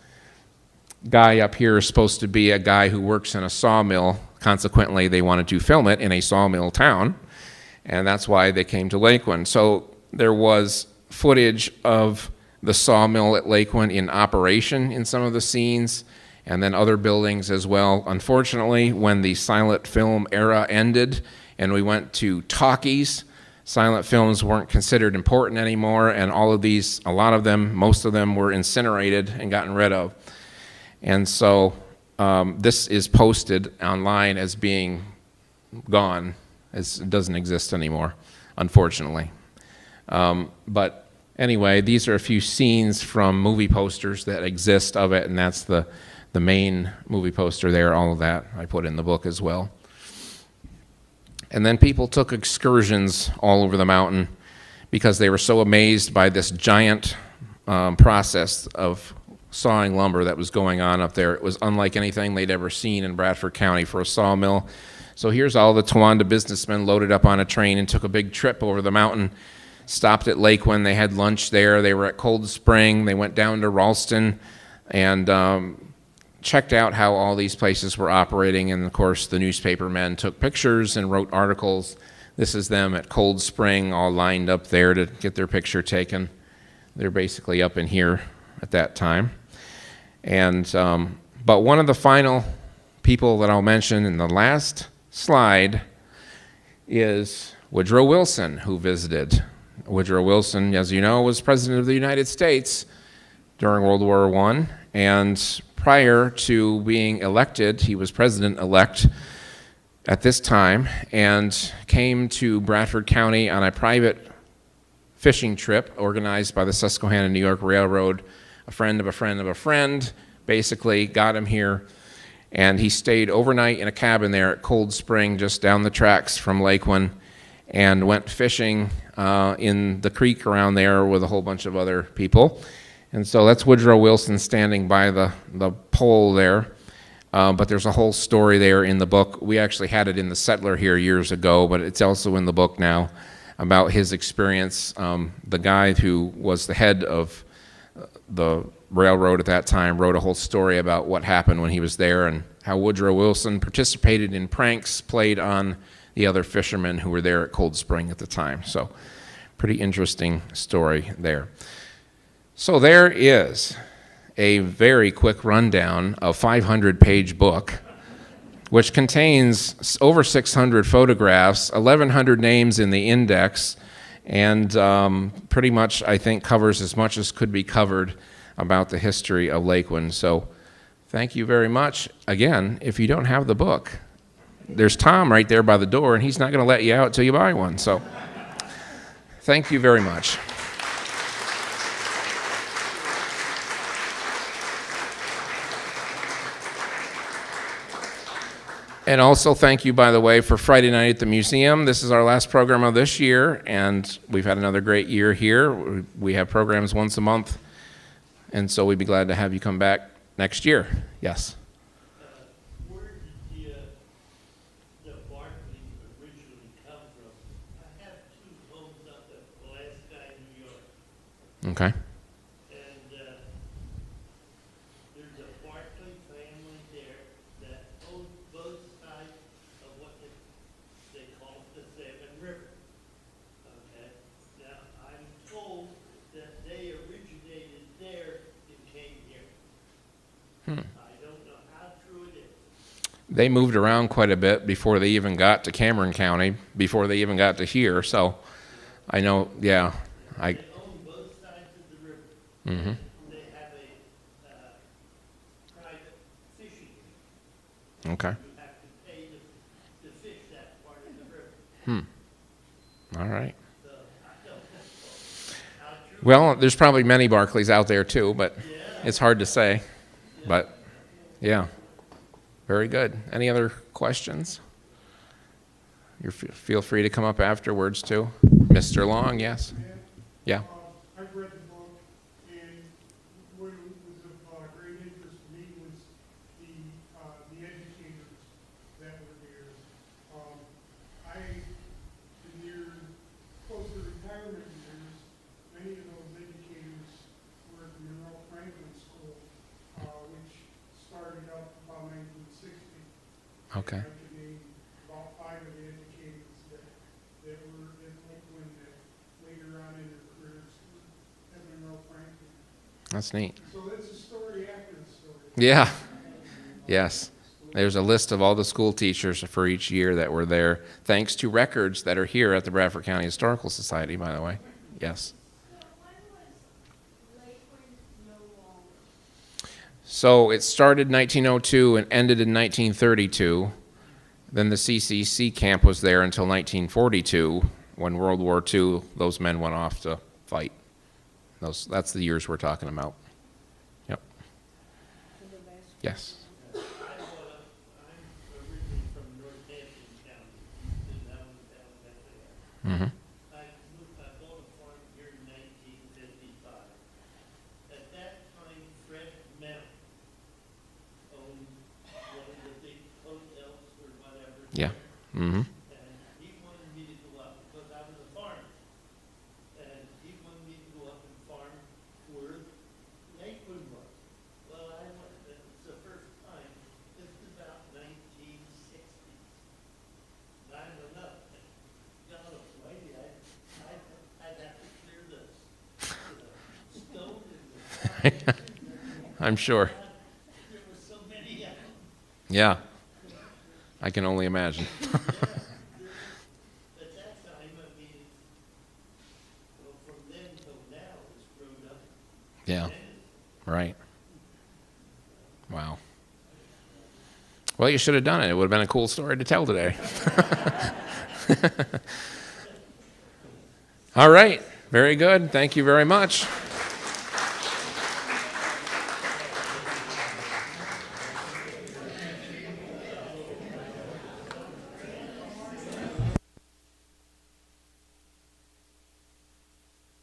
guy up here is supposed to be a guy who works in a sawmill. Consequently, they wanted to film it in a sawmill town. And that's why they came to LAQUIN. So there was footage of the sawmill at LAQUIN in operation in some of the scenes, and then other buildings as well. Unfortunately, when the silent film era ended and we went to talkies, silent films weren't considered important anymore, and all of these, a lot of them, most of them were incinerated and gotten rid of. And so this is posted online as being gone. It doesn't exist anymore, unfortunately. But anyway, these are a few scenes from movie posters that exist of it, and that's the main movie poster there. All of that I put in the book as well. And then people took excursions all over the mountain because they were so amazed by this giant process of sawing lumber that was going on up there. It was unlike anything they'd ever seen in Bradford County for a sawmill So here's all the Towanda businessmen loaded up on a train and took a big trip over the mountain, stopped at LAQUIN. They had lunch there. They were at Cold Spring. They went down to Ralston and checked out how all these places were operating. And, of course, the newspaper men took pictures and wrote articles. This is them at Cold Spring, all lined up there to get their picture taken. They're basically up in here at that time. And but one of the final people that I'll mention in the last slide is Woodrow Wilson, who visited. Woodrow Wilson, as you know, was President of the United States during World War I, and prior to being elected, he was president-elect at this time, and came to Bradford County on a private fishing trip organized by the Susquehanna New York Railroad. A friend of a friend of a friend basically got him here, and he stayed overnight in a cabin there at Cold Spring, just down the tracks from LAQUIN, and went fishing in the creek around there with a whole bunch of other people. And so that's Woodrow Wilson standing by the pole there. But there's a whole story there in the book. We actually had it in the Settler here years ago, but it's also in the book now about his experience. The guy who was the head of the railroad at that time wrote a whole story about what happened when he was there and how Woodrow Wilson participated in pranks played on the other fishermen who were there at Cold Spring at the time. So pretty interesting story there. So there is a very quick rundown of 500-page book, which contains over 600 photographs, 1,100 names in the index, and pretty much, I think, covers as much as could be covered about the history of LAQUIN. So thank you very much. Again, if you don't have the book, there's Tom right there by the door, and he's not going to let you out till you buy one. So thank you very much. And also thank you, by the way, for Friday night at the museum. This is our last program of this year, and we've had another great year here. We have programs once a month, and so we'd be glad to have you come back next year. Yes? Where did the Barclays originally come from? I have two homes up at Alaska, New York. Okay. And there's a Barclay family there that owns both sides of what they call the Salmon River. Okay? Now, I'm told that they originated there and came here. I don't know how true it is. They moved around quite a bit before they even got to Cameron County, before they even got to here. So I know, yeah. They own both sides of the river. Mm-hmm. They have a private fishing. Okay. You have to pay to fish that part of the river. All right. So I don't know how true. Well, there's probably many Barclays out there too, but it's hard to say. But yeah, very good. Any other questions? You feel free to come up afterwards too. Mr. Long, yes? Yeah. I've read the book, and what was of great interest to me was the educators that were there. In your closer retirement years, many of those educators were at the Monroe Franklin School, which started up about 1960. Okay. I could name about 5 of the educators that were in LAQUIN that later on in their careers at Monroe Franklin. That's neat. So that's a story after the story. Yeah. Yes. There's a list of all the school teachers for each year that were there, thanks to records that are here at the Bradford County Historical Society, by the way. Yes. So it started 1902 and ended in 1932. Then the CCC camp was there until 1942. When World War II, those men went off to fight. That's the years we're talking about. Yep. Yes. I'm originally from Northampton County, and I was down that way. Mm-hmm. I bought a farm here in 1955. At that time, Fred Mount owned one of the big hotels or whatever. Yeah. Mm-hmm. And he wanted me to go up because I was a farmer. And he wanted me to go up and farm where LAQUIN was. Well, I went, it was the first time, this was about 1960. I don't know. God almighty, I'd have to clear the stone and the I'm sure. there were so many of them. Yeah. I can only imagine. At that time, I mean, well, from then till now, it's grown up. Yeah. Right. Wow. Well, you should have done it. It would have been a cool story to tell today. All right. Very good. Thank you very much.